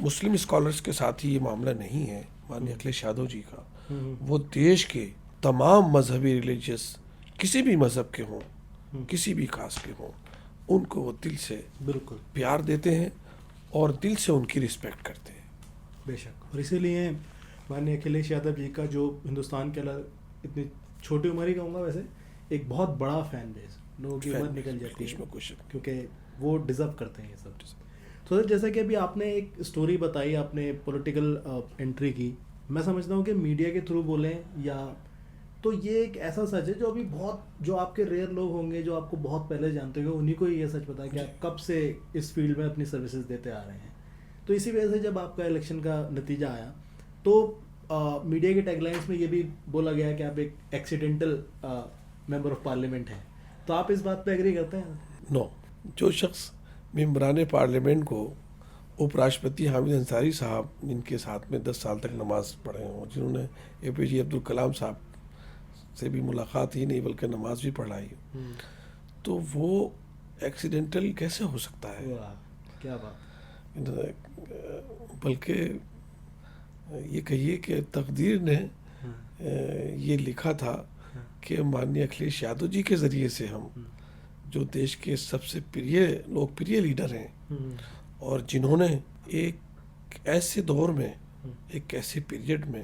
S4: مسلم اسکالرس کے ساتھ ہی یہ معاملہ نہیں ہے مانیہ اکھلیش یادو جی کا, وہ دیش کے تمام مذہبی ریلیجیس کسی بھی مذہب کے ہوں, کسی بھی کاسٹ کے ہوں, ان کو وہ دل سے
S1: بالکل
S4: پیار دیتے ہیں اور دل سے ان کی رسپیکٹ کرتے ہیں.
S1: بے شک, اور اسی لیے مانیہ اکھلیش یادو جی کا جو ہندوستان کے اتنی چھوٹی عمر ہی کہوں گا ویسے, ایک بہت بڑا فین بیس, لوگوں کی عمر نکل جاتی ہے کیونکہ وہ ڈیزرو کرتے ہیں یہ سب. تو جیسا کہ ابھی آپ نے ایک اسٹوری بتائی آپ نے پولیٹیکل انٹری کی, میں سمجھتا ہوں کہ میڈیا کے تھرو بولیں یا تو یہ ایک ایسا سچ ہے جو ابھی بہت, جو آپ کے ریئر لوگ ہوں گے جو آپ کو بہت پہلے جانتے ہوں گے, انہیں کو یہ سچ پتا ہے کہ آپ کب سے اس فیلڈ میں اپنی سروسز دیتے آ رہے ہیں. تو اسی وجہ سے جب آپ کا الیکشن کا نتیجہ آیا تو میڈیا کے ٹیگ لائنس میں یہ بھی بولا گیا کہ آپ ایک ایکسیڈنٹل ممبر آف پارلیمنٹ ہیں, تو آپ اس بات پہ ایگری کرتے ہیں؟
S4: نو, جو شخص ممبران پارلیمنٹ کو اپ راشٹرپتی حامد انصاری صاحب جن کے ساتھ میں 10 سال تک نماز پڑھے ہوں, جنہوں نے اے پی جے عبدالکلام صاحب سے بھی ملاقات ہی نہیں بلکہ نماز بھی پڑھائی, تو وہ ایکسیڈنٹل کیسے ہو سکتا ہے؟
S1: کیا بات,
S4: بلکہ یہ کہیے کہ تقدیر نے یہ لکھا تھا کہ مانیہ اکھلیش یادو جی کے ذریعے سے ہم جو دیش کے سب سے لوکپریہ لیڈر ہیں, اور جنہوں نے ایک ایسے دور میں, ایک ایسے پیریڈ میں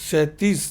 S4: 37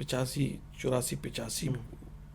S4: 85, 84, 85,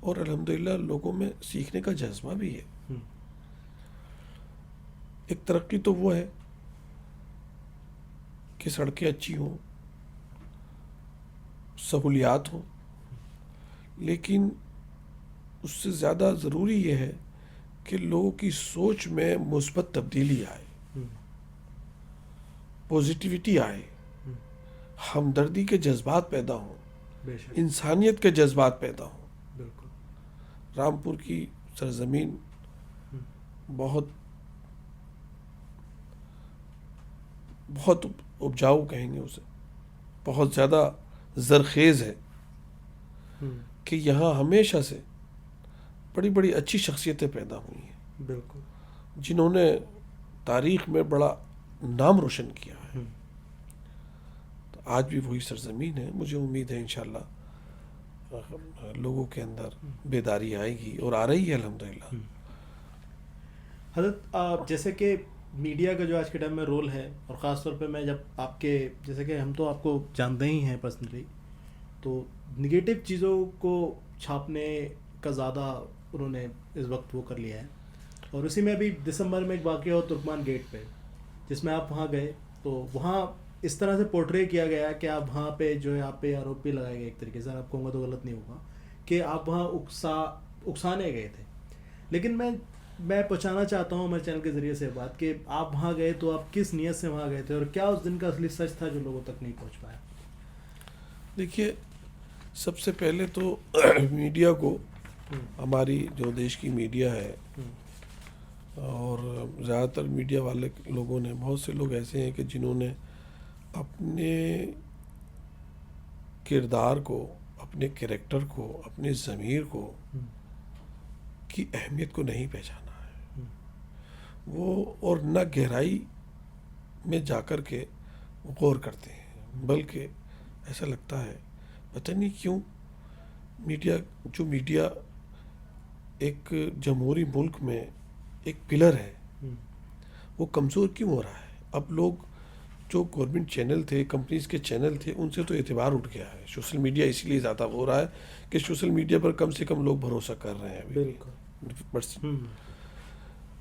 S4: اور الحمدللہ لوگوں میں سیکھنے کا جذبہ بھی ہے. ایک ترقی تو وہ ہے کہ سڑکیں اچھی ہوں, سہولیات ہوں, لیکن اس سے زیادہ ضروری یہ ہے کہ لوگوں کی سوچ میں مثبت تبدیلی آئے, پوزیٹیوٹی آئے, ہمدردی کے جذبات پیدا ہوں,
S1: بے شک,
S4: انسانیت کے جذبات پیدا ہوں.
S1: بالکل.
S4: رامپور کی سرزمین بہت اپجاؤ کہیں گے اسے, بہت زیادہ زرخیز ہے کہ یہاں ہمیشہ سے بڑی بڑی اچھی شخصیتیں پیدا ہوئی ہیں,
S1: بالکل.
S4: جنہوں نے تاریخ میں بڑا نام روشن کیا ہے. تو آج بھی وہی سرزمین ہے. مجھے امید ہے انشاءاللہ لوگوں کے اندر بیداری آئے گی, اور آ رہی ہے الحمدللہ.
S1: حضرت جیسے کہ میڈیا کا جو آج کے ٹائم میں رول ہے, اور خاص طور پہ میں جب آپ کے, جیسے کہ ہم تو آپ کو جانتے ہی ہیں پرسنلی, تو نگیٹو چیزوں کو چھاپنے کا زیادہ انہوں نے اس وقت وہ کر لیا ہے. اور اسی میں ابھی دسمبر میں ایک واقعہ ہو ترکمان گیٹ پہ, جس میں آپ وہاں گئے, تو وہاں اس طرح سے پورٹرے کیا گیا کہ آپ وہاں پہ جو ہے آپ پہ آروپی لگائے گئے ایک طریقے سے, آپ کہوں گا تو غلط نہیں ہوگا, کہ آپ وہاں اکسانے گئے تھے. لیکن میں پہنچانا چاہتا ہوں ہمارے چینل کے ذریعے سے بات, کہ آپ وہاں گئے تو آپ کس نیت سے وہاں گئے تھے, اور کیا اس دن کا اصلی سچ تھا جو لوگوں تک نہیں پہنچ پایا؟
S4: دیکھیے, سب سے پہلے تو میڈیا کو, ہماری جو دیش کی میڈیا ہے, اور زیادہ تر میڈیا والے لوگوں نے, بہت سے لوگ ایسے ہیں کہ جنہوں نے اپنے کردار کو, اپنے کریکٹر کو, اپنے ضمیر کو کی اہمیت کو نہیں پہچانا ہے. وہ اور نہ گہرائی میں جا کر کے غور کرتے ہیں, بلکہ ایسا لگتا ہے پتہ نہیں کیوں میڈیا ایک جمہوری ملک میں ایک پلر ہے, وہ کمزور کیوں ہو رہا ہے. اب لوگ جو گورنمنٹ چینل تھے, کمپنیز کے چینل تھے, ان سے تو اعتبار اٹھ گیا ہے. سوشل میڈیا اسی لیے زیادہ ہو رہا ہے کہ سوشل میڈیا پر کم سے کم لوگ بھروسہ کر رہے ہیں.
S1: بالکل.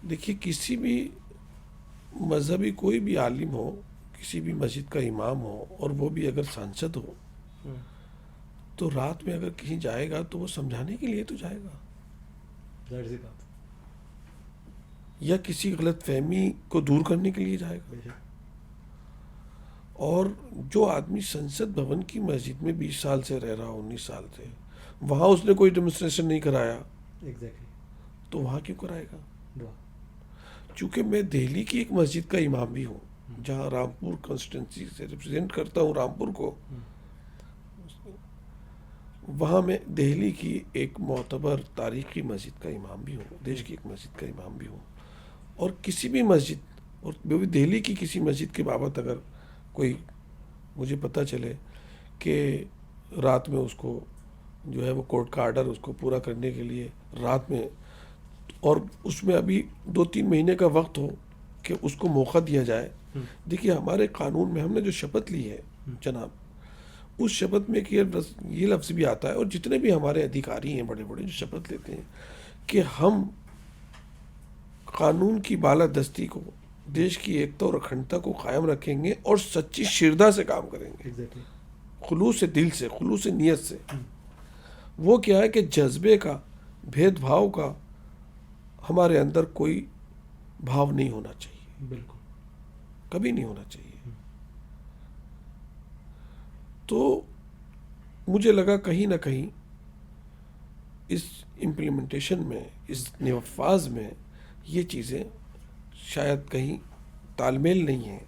S4: دیکھیے, کسی بھی مذہبی کوئی بھی عالم ہو, کسی بھی مسجد کا امام ہو, اور وہ بھی اگر سانسد ہو, تو رات میں اگر کہیں جائے گا تو وہ سمجھانے کے لیے تو جائے گا,
S1: ظاہر سی بات.
S4: یا کسی غلط فہمی کو دور کرنے کے لیے جائے گا. اور جو آدمی سنسد بھون کی مسجد میں 20 سال سے رہ رہا, 19 سال سے, وہاں اس نے کوئی ڈیمونسٹریشن نہیں کرایا, تو وہاں کیوں کرائے گا؟ چونکہ میں دہلی کی ایک مسجد کا امام بھی ہوں, جہاں رامپور کانسٹیٹنسی سے ریپرزینٹ کرتا ہوں رامپور کو, وہاں میں دہلی کی ایک معتبر تاریخی مسجد کا امام بھی ہوں, دیش کی ایک مسجد کا امام بھی ہوں. اور کسی بھی مسجد, اور بھی دہلی کی کسی مسجد کے بابت اگر کوئی مجھے پتہ چلے کہ رات میں اس کو جو ہے وہ کورٹ کا آرڈر اس کو پورا کرنے کے لیے رات میں, اور اس میں ابھی 2-3 مہینے کا وقت ہو کہ اس کو موقع دیا جائے. دیکھیے, ہمارے قانون میں ہم نے جو شپت لی ہے جناب, اس شپت میں یہ لفظ بھی آتا ہے, اور جتنے بھی ہمارے ادھیکاری ہیں بڑے بڑے جو شپت لیتے ہیں, کہ ہم قانون کی بالادستی کو, دیش کی ایکتا اور اکھنڈتا کو قائم رکھیں گے, اور سچی شردا سے کام کریں گے, خلوص دل سے, خلوص نیت سے. وہ کیا ہے کہ جذبے کا, بھید بھاؤ کا ہمارے اندر کوئی بھاو نہیں ہونا چاہیے,
S1: بالکل
S4: کبھی نہیں ہونا چاہیے. تو مجھے لگا کہیں نہ کہیں اس امپلیمنٹیشن میں, اس نفاذ میں یہ چیزیں شاید کہیں تال میل نہیں ہیں,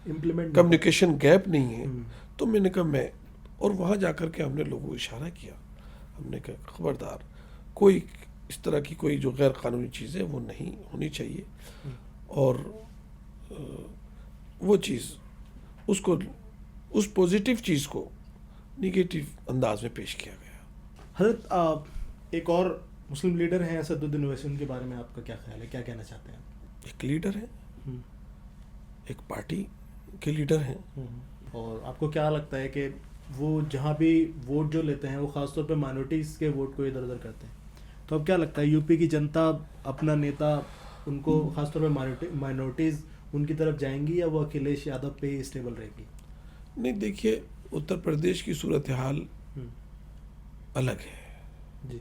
S4: کمیونیکیشن گیپ نہیں ہے. تو میں نے کہا اور وہاں جا کر کے ہم نے لوگوں کو اشارہ کیا, ہم نے کہا خبردار, کوئی اس طرح کی کوئی جو غیر قانونی چیز ہے وہ نہیں ہونی چاہیے, اور وہ چیز اس پوزیٹیو چیز کو نگیٹیو انداز میں پیش کیا گیا.
S1: حضرت ایک اور مسلم لیڈر ہیں اسد الدین اویسی, ان کے بارے میں آپ کا کیا خیال ہے, کیا کہنا چاہتے ہیں؟
S4: ایک لیڈر ہے, ایک پارٹی کے لیڈر ہیں,
S1: اور آپ کو کیا لگتا ہے کہ وہ جہاں بھی ووٹ جو لیتے ہیں وہ خاص طور پہ مائنورٹیز کے ووٹ کو ادھر ادھر کرتے ہیں. تو اب کیا لگتا ہے یو پی کی جنتا اپنا نیتا ان کو خاص طور پہ مائنورٹیز ان کی طرف جائیں گی یا وہ اکھلیش یادو پہ ہی اسٹیبل رہے گی؟
S4: نہیں دیکھیے اتر پردیش کی صورتحال الگ ہے.
S1: جی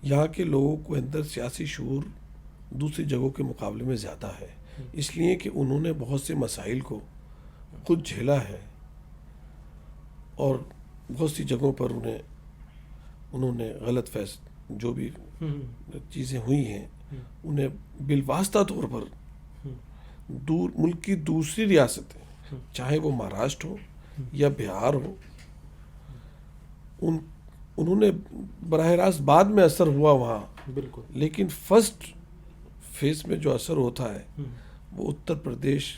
S4: یہاں کے لوگوں کو اندر سیاسی شعور دوسری جگہوں کے مقابلے میں زیادہ ہے، اس لیے کہ انہوں نے بہت سے مسائل کو خود جھیلا ہے اور بہت سی جگہوں پر انہوں نے غلط جو بھی چیزیں ہوئی ہیں انہیں بالواسطہ طور پر ملک کی دوسری ریاستیں چاہے وہ مہاراشٹر ہو یا بہار ہو انہوں نے براہ راست بعد میں اثر ہوا وہاں،
S1: بالکل،
S4: لیکن فرسٹ فیز میں جو اثر ہوتا ہے وہ اتر پردیش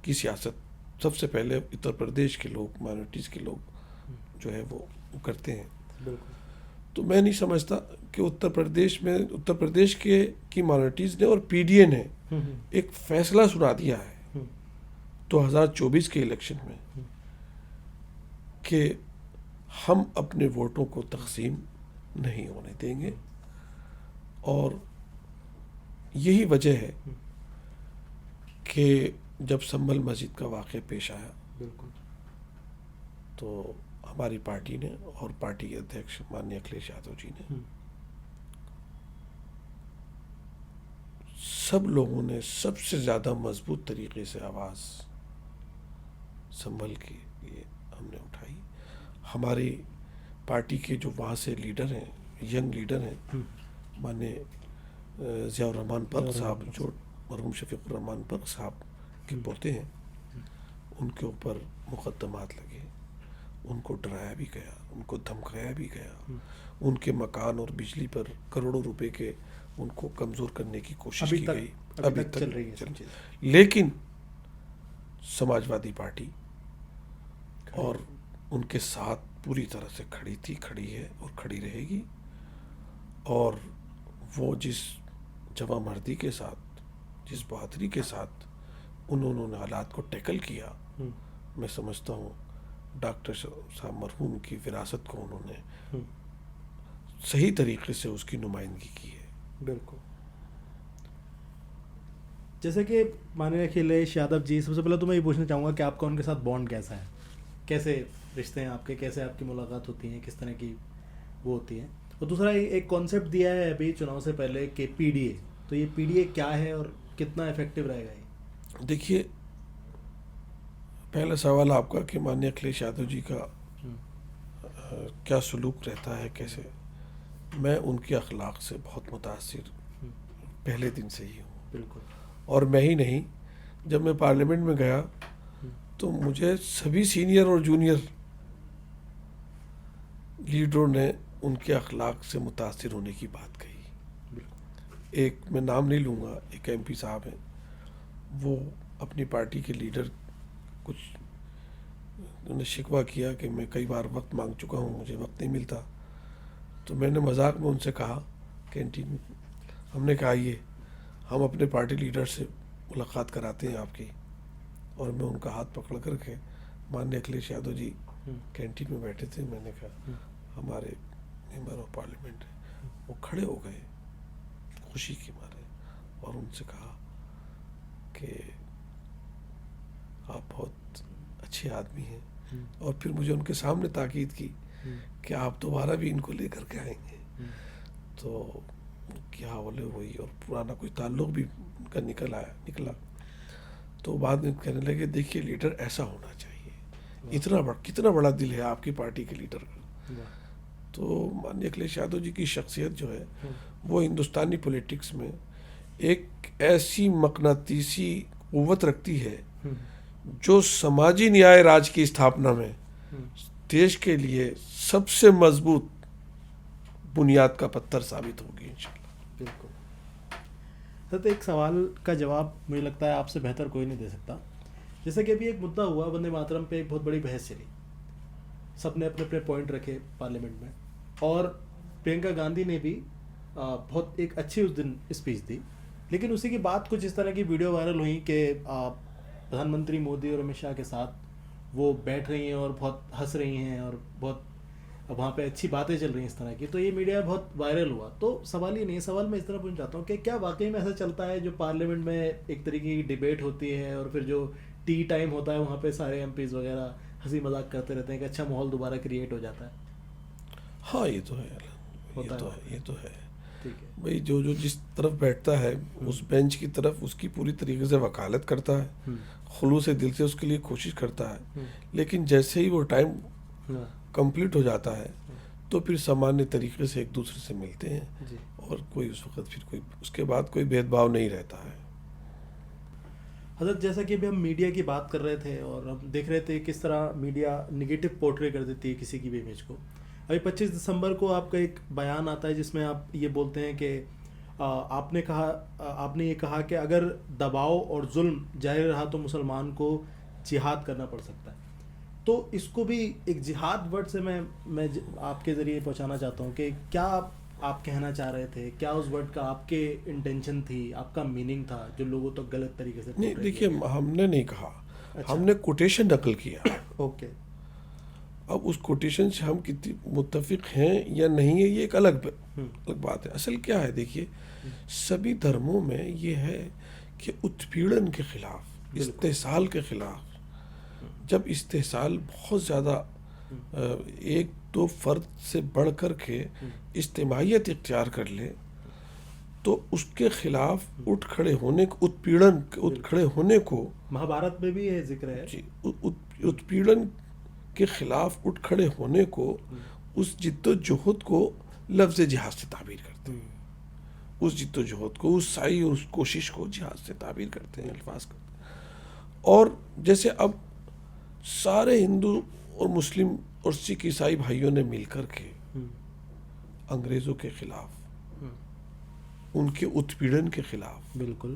S4: کی سیاست سب سے پہلے اتر پردیش کے لوگ مائنورٹیز کے لوگ جو ہے وہ کرتے ہیں.
S1: بالکل.
S4: تو میں نہیں سمجھتا کہ اتر پردیش کی مائنورٹیز نے اور پی ڈی اے نے ایک فیصلہ سنا دیا ہے 2024 کے الیکشن میں کہ ہم اپنے ووٹوں کو تقسیم نہیں ہونے دیں گے، اور یہی وجہ ہے کہ جب سنبھل مسجد کا واقعہ پیش آیا
S1: بالکل
S4: تو ہماری پارٹی نے اور پارٹی کے ادھیکش مانیہ اکھلیش یادو جی نے سب لوگوں نے سب سے زیادہ مضبوط طریقے سے آواز سنبھل کے لیے ہم نے اٹھائی. ہماری پارٹی کے جو وہاں سے لیڈر ہیں، ینگ لیڈر ہیں، مانے ضیاء الرحمان پرغ صاحب جو مرحوم شفیق الرحمان پرغ صاحب کے پوتے ہیں، ان کے اوپر مقدمات لگے، ان کو ڈرایا بھی گیا، ان کو دھمکایا بھی گیا، ان کے مکان اور بجلی پر کروڑوں روپے کے ان کو کمزور کرنے کی کوشش کی گئی.
S1: ابھی تک چل رہی ہے.
S4: لیکن سماجوادی پارٹی اور ان کے ساتھ پوری طرح سے کھڑی ہے اور کھڑی رہے گی، اور وہ جس جواں مردی کے ساتھ، جس بہادری کے ساتھ انہوں نے حالات کو ٹیکل کیا، میں سمجھتا ہوں ڈاکٹر صاحب مرحوم کی وراثت کو انہوں نے صحیح طریقے سے اس کی نمائندگی کی ہے.
S1: بالکل. جیسے کہ مانیہ اکھلیش یادو جی، سب سے پہلے تو میں یہ پوچھنا چاہوں گا کہ آپ کا ان کے ساتھ بانڈ کیسا ہے، کیسے رشتے ہیں آپ کے، کیسے آپ کی ملاقات ہوتی ہیں، کس طرح کی وہ ہوتی ہے؟ اور دوسرا ایک کانسیپٹ دیا ہے ابھی چناؤ سے پہلے کہ پی ڈی اے، تو یہ پی ڈی اے کیا ہے اور کتنا افیکٹو رہے گا یہ؟
S4: دیکھیے پہلا سوال آپ کا کہ مانیہ اکھلیش یادو جی کا کیا سلوک رہتا ہے، کیسے. میں ان کے اخلاق سے بہت متاثر پہلے دن سے ہی ہوں.
S1: بالکل.
S4: اور میں ہی نہیں، جب میں پارلیمنٹ میں گیا تو مجھے سبھی سینئر اور جونیئر لیڈروں نے ان کے اخلاق سے متاثر ہونے کی بات کہی. ایک میں نام نہیں لوں گا، ایک ایم پی صاحب ہیں، وہ اپنی پارٹی کے لیڈر کچھ انہوں نے شکوہ کیا کہ میں کئی بار وقت مانگ چکا ہوں، مجھے وقت نہیں ملتا. تو میں نے مذاق میں ان سے کہا کینٹین میں، ہم نے کہا یہ ہم اپنے پارٹی لیڈر سے ملاقات کراتے ہیں آپ کی، اور میں ان کا ہاتھ پکڑ کر کے مانیہ اکھلیش یادو جی کینٹین میں بیٹھے تھے، میں نے کہا ہمارے ممبر آف پارلیمنٹ ہیں، وہ کھڑے ہو گئے خوشی کے مارے، اور ان سے کہا کہ آپ بہت اچھے آدمی ہیں، اور پھر مجھے ان کے سامنے تاکید کی کہ آپ دوبارہ بھی ان کو لے کر کے آئیں گے. تو کیا بولے وہی، اور پرانا کوئی تعلق بھی ان کا نکلا. تو بعد میں کہنے لگے دیکھیے لیڈر ایسا ہونا چاہیے، کتنا بڑا دل ہے آپ کی پارٹی کے لیڈر کا. تو مانیہ اکھلیش یادو جی کی شخصیت جو ہے وہ ہندوستانی پولیٹکس میں ایک ایسی مقناطیسی قوت رکھتی ہے جو سماجی نیائے راج کی استھاپنا میں دیش کے لیے سب سے مضبوط بنیاد کا پتھر ثابت ہوگی انشاءاللہ.
S1: بالکل. سر ایک سوال کا جواب مجھے لگتا ہے آپ سے بہتر کوئی نہیں دے سکتا. جیسے کہ ابھی ایک مدعا ہوا وندے ماترم پہ، ایک بہت بڑی بحث چلی، سب نے اپنے اپنے پوائنٹ رکھے پارلیمنٹ میں، اور پرینکا گاندھی نے بھی بہت ایک اچھی اس دن اسپیچ دی. لیکن اسی کے بعد کچھ اس طرح کی ویڈیو وائرل ہوئی کہ پردھان منتری مودی اور امت شاہ کے ساتھ وہ بیٹھ رہی ہیں اور بہت ہنس رہی ہیں اور بہت وہاں پہ اچھی باتیں چل رہی ہیں اس طرح کی, تو یہ میڈیا بہت وائرل ہوا. تو سوال یہ نہیں ہے, سوال میں اس طرح پوچھنا چاہتا ہوں کہ کیا واقعی میں ایسا چلتا ہے جو پارلیمنٹ میں ایک طریقے کی ڈیبیٹ ہوتی ہے اور پھر جو ٹی ٹائم ہوتا ہے وہاں پہ سارے ایم پیز وغیرہ ہنسی مذاق کرتے رہتے ہیں کہ اچھا ماحول دوبارہ کریٹ ہو جاتا ہے؟
S4: ہاں یہ تو ہے,
S1: ہوتا ہے.
S4: یہ تو ہے
S1: ٹھیک ہے.
S4: بھائی, جو جس طرف بیٹھتا ہے اس بینچ کی طرف اس کی پوری طریقے سے وکالت کرتا ہے, خلوص دل سے اس کے لیے کوشش کرتا ہے, لیکن جیسے ہی وہ ٹائم کمپلیٹ ہو جاتا ہے تو پھر سامانیہ طریقے سے ایک دوسرے سے ملتے ہیں, اور کوئی اس وقت پھر کوئی اس کے بعد کوئی بھید بھاؤ نہیں رہتا ہے.
S1: حضرت, جیسا کہ ابھی ہم میڈیا کی بات کر رہے تھے اور ہم دیکھ رہے تھے کس طرح میڈیا نگیٹو پورٹرے کر دیتی ہے کسی کی بھی امیج کو. ابھی 25 دسمبر کو آپ کا ایک بیان آتا ہے جس میں آپ یہ بولتے ہیں کہ آپ نے یہ کہا کہ اگر دباؤ اور ظلم جاری رہا تو مسلمان کو جہاد کرنا پڑ سکتا ہے. تو اس کو بھی ایک جہاد ورڈ سے میں آپ کے ذریعے پہنچانا چاہتا ہوں کہ کیا آپ کہنا چاہ رہے تھے, کیا اس ورڈ کا آپ کے انٹینشن تھی, آپ کا میننگ تھا جو لوگوں تک غلط طریقے سے؟
S4: نہیں دیکھیے, ہم نے نہیں کہا, ہم نے کوٹیشن نقل کیا.
S1: اوکے.
S4: اب اس کوٹیشن سے ہم کتنی متفق ہیں یا نہیں ہے یہ ایک الگ بات ہے. اصل کیا ہے دیکھیے, سبھی دھرموں میں یہ ہے کہ اتپیڑن کے خلاف, استحصال کے خلاف, جب استحصال بہت زیادہ ایک دو فرد سے بڑھ کر کے اجتماعیت اختیار کر لے تو اس کے خلاف اٹھ کھڑے ہونے کو, اٹھ کھڑے ہونے کو
S1: مہابھارت میں بھی یہ ذکر ہے.
S4: جی, اتپیڑن کے خلاف اٹھ کھڑے ہونے کو, اس جد و جہد کو لفظ جہاد سے تعبیر کرتے ہیں. اس جد و جہد کو, اس سعی اور اس کوشش کو جہاد سے تعبیر کرتے ہیں, الفاظ کرتے ہیں. اور جیسے اب سارے ہندو اور مسلم اور سکھ عیسائی بھائیوں نے مل کر کے انگریزوں کے خلاف, ان کے اتپیڑن کے خلاف,
S1: بالکل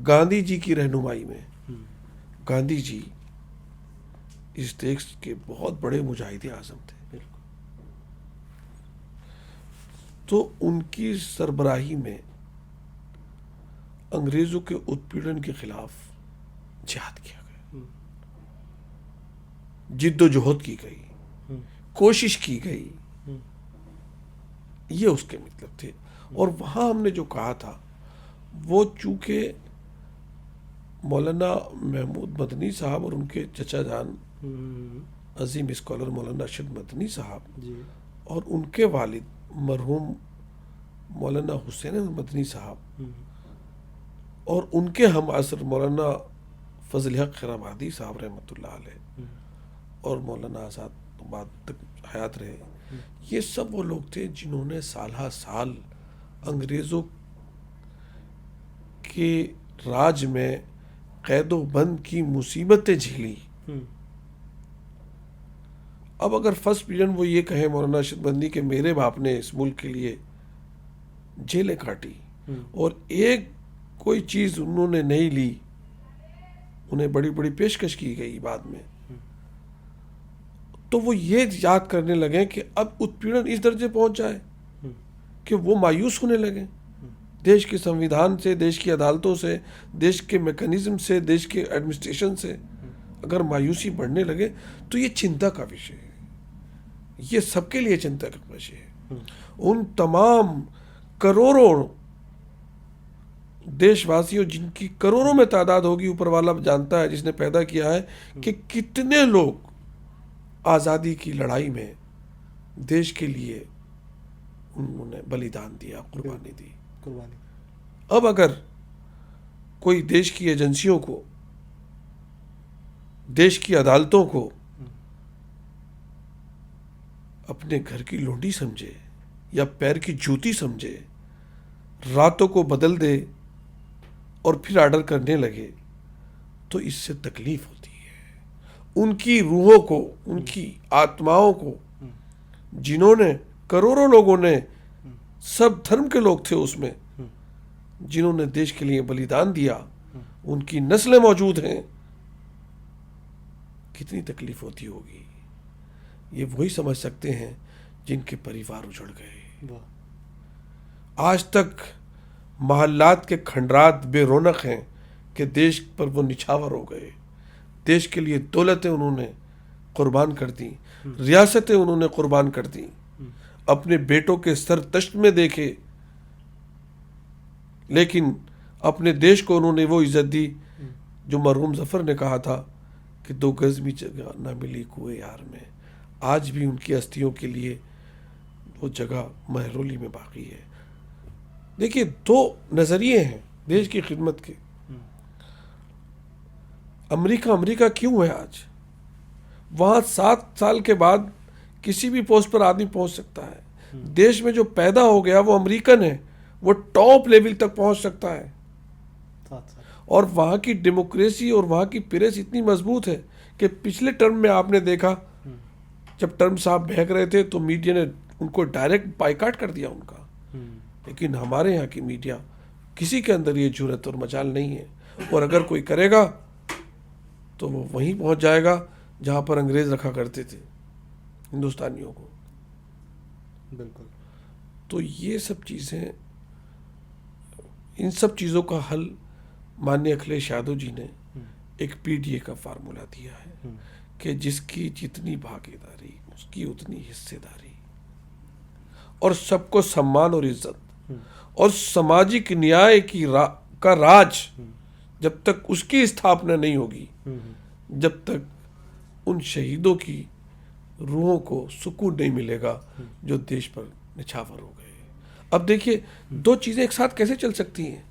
S4: گاندھی جی کی رہنمائی میں, گاندھی جی اس دیش کے بہت بڑے مجاہد اعظم تھے, تو ان کی سربراہی میں انگریزوں کے اتپیڑن کے خلاف جہاد کیا گیا, جد و جہد کی گئی, کوشش کی گئی, یہ اس کے مطلب تھے. اور وہاں ہم نے جو کہا تھا وہ چونکہ مولانا محمود مدنی صاحب اور ان کے چچا جان عظیم اسکالر مولانا ارشد مدنی صاحب اور ان کے والد مرحوم مولانا حسین مدنی صاحب اور ان کے ہم عصر مولانا فضل حق خیرآبادی صاحب رحمۃ اللہ علیہ اور مولانا آزاد بعد تک حیات رہے, یہ سب وہ لوگ تھے جنہوں نے سالہ سال انگریزوں کے راج میں قید و بند کی مصیبتیں جھیلی. اب اگر فرسٹ پیرن وہ یہ کہیں مولانا ارشد مدنی کہ میرے باپ نے اس ملک کے لیے جیلیں کاٹی اور ایک کوئی چیز انہوں نے نہیں لی, انہیں بڑی بڑی پیشکش کی گئی بعد میں, تو وہ یہ یاد کرنے لگے کہ اب اتپیڑن اس درجے پہنچ جائے کہ وہ مایوس ہونے لگے دیش کے سنویدھان سے, دیش کی عدالتوں سے, دیش کے میکانزم سے, دیش کے ایڈمنسٹریشن سے. اگر مایوسی بڑھنے لگے تو یہ چنتا کا وشے ہے, یہ سب کے لیے چنتا کا وشے ہے. ان تمام کروڑوں دیش واسیوں جن کی کروڑوں میں تعداد ہوگی, اوپر والا جانتا ہے جس نے پیدا کیا ہے, کہ کتنے لوگ آزادی کی لڑائی میں دیش کے لیے انہوں نے بلیدان دیا, قربانی دی. اب اگر کوئی دیش کی ایجنسیوں کو, دیش کی عدالتوں کو اپنے گھر کی لونڈی سمجھے یا پیر کی جوتی سمجھے, راتوں کو بدل دے اور پھر آرڈر کرنے لگے, تو اس سے تکلیف ہوتی ہے. ان کی روحوں کو, ان کی آتماؤں کو, جنہوں نے کروڑوں لوگوں نے, سب دھرم کے لوگ تھے اس میں, جنہوں نے دیش کے لیے بلیدان دیا, ان کی نسلیں موجود ہیں, کتنی تکلیف ہوتی ہوگی. یہ وہی سمجھ سکتے ہیں جن کے پریوار اجڑ گئے. آج تک محلات کے کھنڈرات بے رونق ہیں کہ دیش پر وہ نچھاور ہو گئے. دیش کے لیے دولتیں انہوں نے قربان کر دی, ریاستیں انہوں نے قربان کر دی, اپنے بیٹوں کے سر تشت میں دیکھے, لیکن اپنے دیش کو انہوں نے وہ عزت دی جو مرحوم ظفر نے کہا تھا کہ 2 گز بھی جگہ نہ ملی کوئے یار میں. آج بھی ان کی ہستیوں کے لیے وہ جگہ مہرولی میں باقی ہے. دیکھیے 2 نظریے ہیں دیش کی خدمت کے. امریکہ کیوں ہے آج؟ وہاں 7 سال کے بعد کسی بھی پوسٹ پر آدمی پہنچ سکتا ہے. دیش میں جو پیدا ہو گیا وہ امریکن ہے, وہ ٹاپ لیول تک پہنچ سکتا ہے. اور وہاں کی ڈیموکریسی اور وہاں کی پریس اتنی مضبوط ہے کہ پچھلے ٹرم میں آپ نے دیکھا جب ٹرمپ صاحب بہک رہے تھے تو میڈیا نے ان کو ڈائریکٹ بائیکاٹ کر دیا ان کا. لیکن ہمارے یہاں کی میڈیا کسی کے اندر یہ جرأت اور مجال نہیں ہے, اور اگر کوئی کرے گا تو وہ وہیں پہنچ جائے گا جہاں پر انگریز رکھا کرتے تھے ہندوستانیوں کو.
S1: بالکل.
S4: تو یہ سب چیزیں, ان سب چیزوں کا حل مانیہ اکھلیش یادو جی نے ایک پی ڈی اے کا فارمولا دیا ہے کہ جس کی جتنی بھاگی داری اس کی اتنی حصے داری, اور سب کو سمان اور عزت اور سماجک نیائے کا راج جب تک اس کی استھاپنا نہیں ہوگی, جب تک ان شہیدوں کی روحوں کو سکون نہیں ملے گا جو دیش پر نچھاور ہو گئے. اب دیکھیے 2 چیزیں ایک ساتھ کیسے چل سکتی ہیں.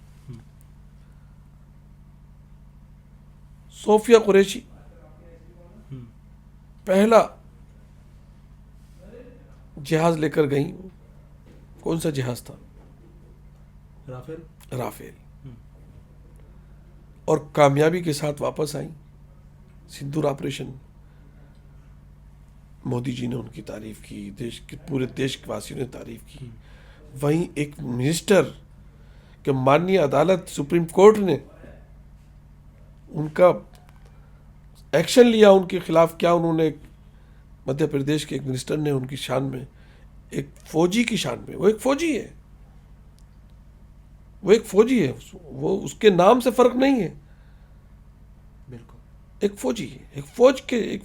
S4: صوفیہ قریشی پہلا جہاز لے کر گئیں, کون سا جہاز تھا؟ رافیل. اور کامیابی کے ساتھ واپس آئیں. سندور آپریشن, مودی جی نے ان کی تعریف کی, پورے دیش کے واسیوں نے تعریف کی. وہیں ایک منسٹر کہ ماننی عدالت سپریم کورٹ نے ان کا ایکشن لیا ان کے خلاف. کیا انہوں نے مدھیہ پردیش کے ایک منسٹر نے ان کی شان میں, ایک فوجی کی شان میں, وہ ایک فوجی ہے, وہ اس کے نام سے فرق نہیں ہے, ایک فوجی ہے, ایک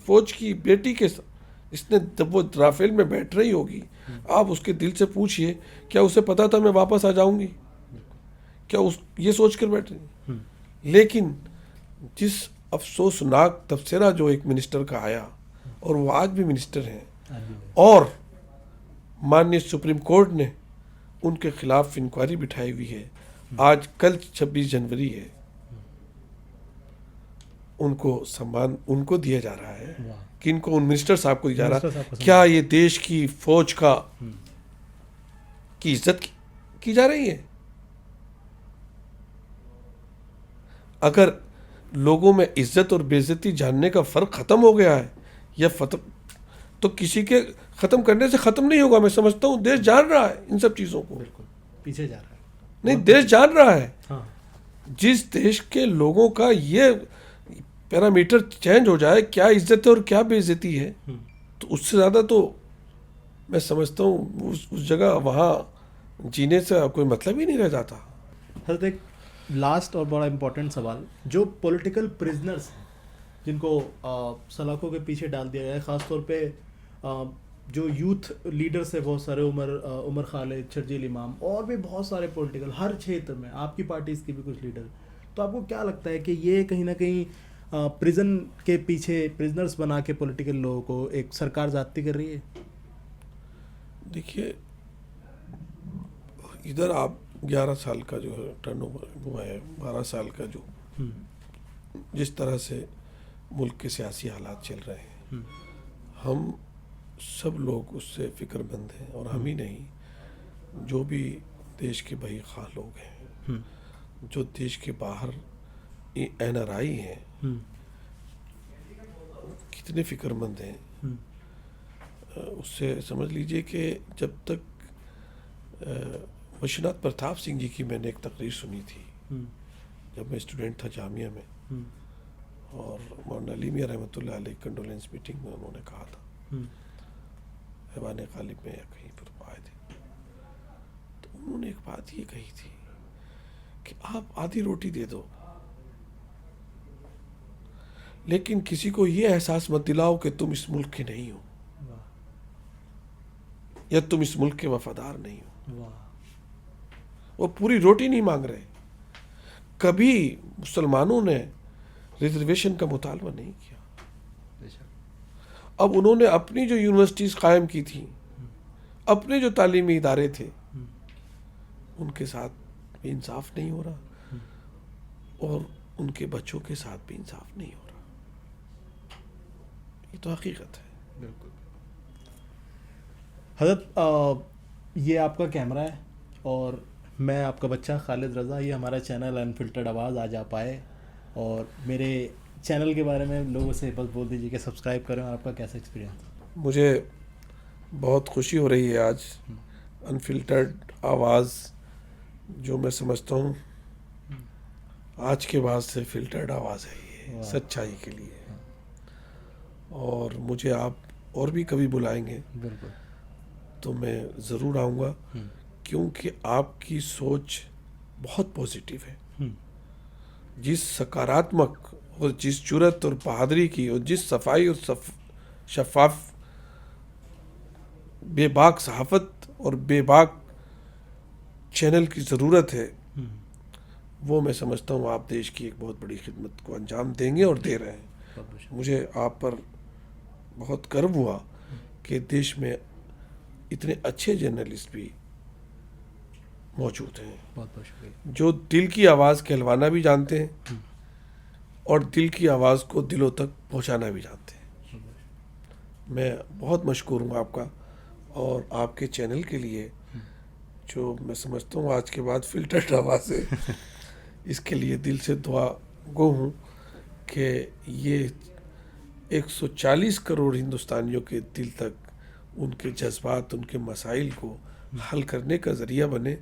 S4: فوج کی بیٹی کے ساتھ اس نے جب وہ رافیل میں بیٹھ رہی ہوگی, آپ اس کے دل سے پوچھئے کیا اسے پتا تھا میں واپس آ جاؤں گی؟ کیا یہ سوچ کر بیٹھ رہی؟ لیکن جس افسوسناک تبصرہ جو ایک منسٹر کا آیا, اور وہ آج بھی منسٹر ہیں, اور ماننی سپریم کورٹ نے ان کے خلاف انکوائری بٹھائی ہوئی ہے. آج کل 26 جنوری ہے, ان کو سمان ان کو دیا جا رہا ہے کہ ان کو ان منسٹر صاحب کو دیا جا رہا ہے. کیا یہ دیش کی فوج کی عزت کی جا رہی ہے؟ اگر لوگوں میں عزت اور بے عزتی جاننے کا فرق ختم ہو گیا ہے یا تو کسی کے ختم کرنے سے ختم نہیں ہوگا. میں سمجھتا ہوں دیش جان رہا ہے ان سب چیزوں کو.
S1: بالکل پیچھے جا رہا ہے.
S4: نہیں, دیش جان رہا ہے.
S1: ہاں.
S4: جس دیش کے لوگوں کا یہ پیرامیٹر چینج ہو جائے کیا عزت ہے اور کیا بے عزتی ہے, تو اس سے زیادہ تو میں سمجھتا ہوں اس جگہ وہاں جینے سے کوئی مطلب ہی نہیں رہ جاتا.
S1: حضرت ایک لاسٹ اور بڑا امپورٹنٹ سوال, جو پولیٹیکل پرزنرز ہیں جن کو سلاخوں کے پیچھے ڈال دیا گیا ہے, خاص طور پہ جو یوتھ لیڈرز ہیں بہت سارے, عمر خالد, شرجیل امام, اور بھی بہت سارے پولیٹیکل ہر چھیتر میں, آپ کی پارٹیز کے بھی کچھ لیڈر, تو آپ کو کیا لگتا ہے کہ یہ کہیں نہ کہیں پریزن کے پیچھے پریزنرز بنا کے پولیٹیکل لوگوں کو ایک سرکار زیادتی کر رہی ہے؟
S4: دیکھیے ادھر آپ 11 سال کا جو ہے ٹرن اوور ہوا ہے, 12 سال کا جو جس طرح سے ملک کے سیاسی حالات چل رہے ہیں, ہم سب لوگ اس سے فکر مند ہیں, اور ہم ہی نہیں, جو بھی دیش کے بھائی خواہ لوگ ہیں, جو دیش کے باہر این آر آئی ہیں, کتنے فکر مند ہیں. اس سے سمجھ لیجئے کہ جب تک وشناتھ پرتاپ سنگھ جی کی میں نے ایک تقریر سنی تھی جب میں اسٹوڈنٹ تھا جامعہ میں, اور مولانا علی میاں رحمۃ اللہ علیہ کنڈولینس میٹنگ میں انہوں نے کہا تھا, ایوان غالب میں یا کہیں پر آئے تھے, تو انہوں نے ایک بات یہ کہی تھی کہ آپ آدھی روٹی دے دو لیکن کسی کو یہ احساس مت دلاؤ کہ تم اس ملک کے نہیں ہو یا تم اس ملک کے وفادار نہیں ہو. وہ پوری روٹی نہیں مانگ رہے. کبھی مسلمانوں نے ریزرویشن کا مطالبہ نہیں کیا. اب انہوں نے اپنی جو یونیورسٹیز قائم کی تھیں, اپنے جو تعلیمی ادارے تھے, ان کے ساتھ بھی انصاف نہیں ہو رہا اور ان کے بچوں کے ساتھ بھی انصاف نہیں ہو رہا. یہ تو حقیقت ہے.
S1: بالکل. حضرت یہ آپ کا کیمرہ ہے اور میں آپ کا بچہ خالد رضا, یہ ہمارا چینل انفلٹرڈ آواز. آج آپ آئے اور میرے چینل کے بارے میں لوگوں سے بس بول دیجیے کہ سبسکرائب کریں. اور آپ کا کیسا ایکسپیرینس؟
S4: مجھے بہت خوشی ہو رہی ہے آج. انفلٹرڈ آواز جو میں سمجھتا ہوں آج کے بعد سے فلٹرڈ آواز ہے, یہ سچائی کے لیے. اور مجھے آپ اور بھی کبھی بلائیں گے
S1: بالکل
S4: تو میں ضرور آؤں گا, کیونکہ آپ کی سوچ بہت پازیٹیو ہے. جس سکاراتمک اور جس جرت اور بہادری کی اور جس صفائی اور شفاف بے باک صحافت اور بے باک چینل کی ضرورت ہے, وہ میں سمجھتا ہوں آپ دیش کی ایک بہت بڑی خدمت کو انجام دیں گے اور دے رہے ہیں. مجھے آپ پر بہت گرو ہوا کہ دیش میں اتنے اچھے جرنلسٹ بھی موجود ہیں
S1: بہت بہت شکریہ.
S4: جو دل کی آواز کہلوانا بھی جانتے ہیں اور دل کی آواز کو دلوں تک پہنچانا بھی جانتے ہیں. میں بہت مشکور ہوں آپ کا اور آپ کے چینل کے لیے, جو میں سمجھتا ہوں آج کے بعد فلٹرڈ آواز ہے, اس کے لیے دل سے دعا گو ہوں کہ یہ 140 کروڑ ہندوستانیوں کے دل تک ان کے جذبات, ان کے مسائل کو حل کرنے کا ذریعہ بنے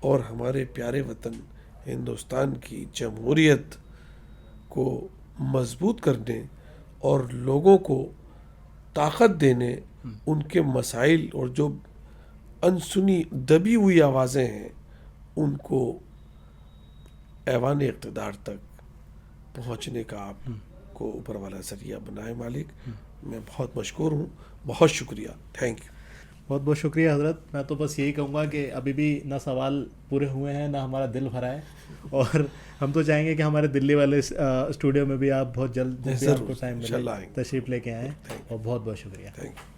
S4: اور ہمارے پیارے وطن ہندوستان کی جمہوریت کو مضبوط کرنے اور لوگوں کو طاقت دینے, ان کے مسائل اور جو انسنی دبی ہوئی آوازیں ہیں ان کو ایوان اقتدار تک پہنچنے کا آپ کو اوپر والا ذریعہ بنائے. مالک, میں بہت مشکور ہوں. بہت شکریہ. Thank you.
S1: بہت بہت شکریہ حضرت. میں تو بس یہی کہوں گا کہ ابھی بھی نہ سوال پورے ہوئے ہیں نہ ہمارا دل بھرا ہے, اور ہم تو چاہیں گے کہ ہمارے دلی والے اسٹوڈیو میں بھی آپ بہت جلد آپ کو ٹائم ملے تشریف لے کے آئیں. اور بہت بہت شکریہ.
S4: Thank you.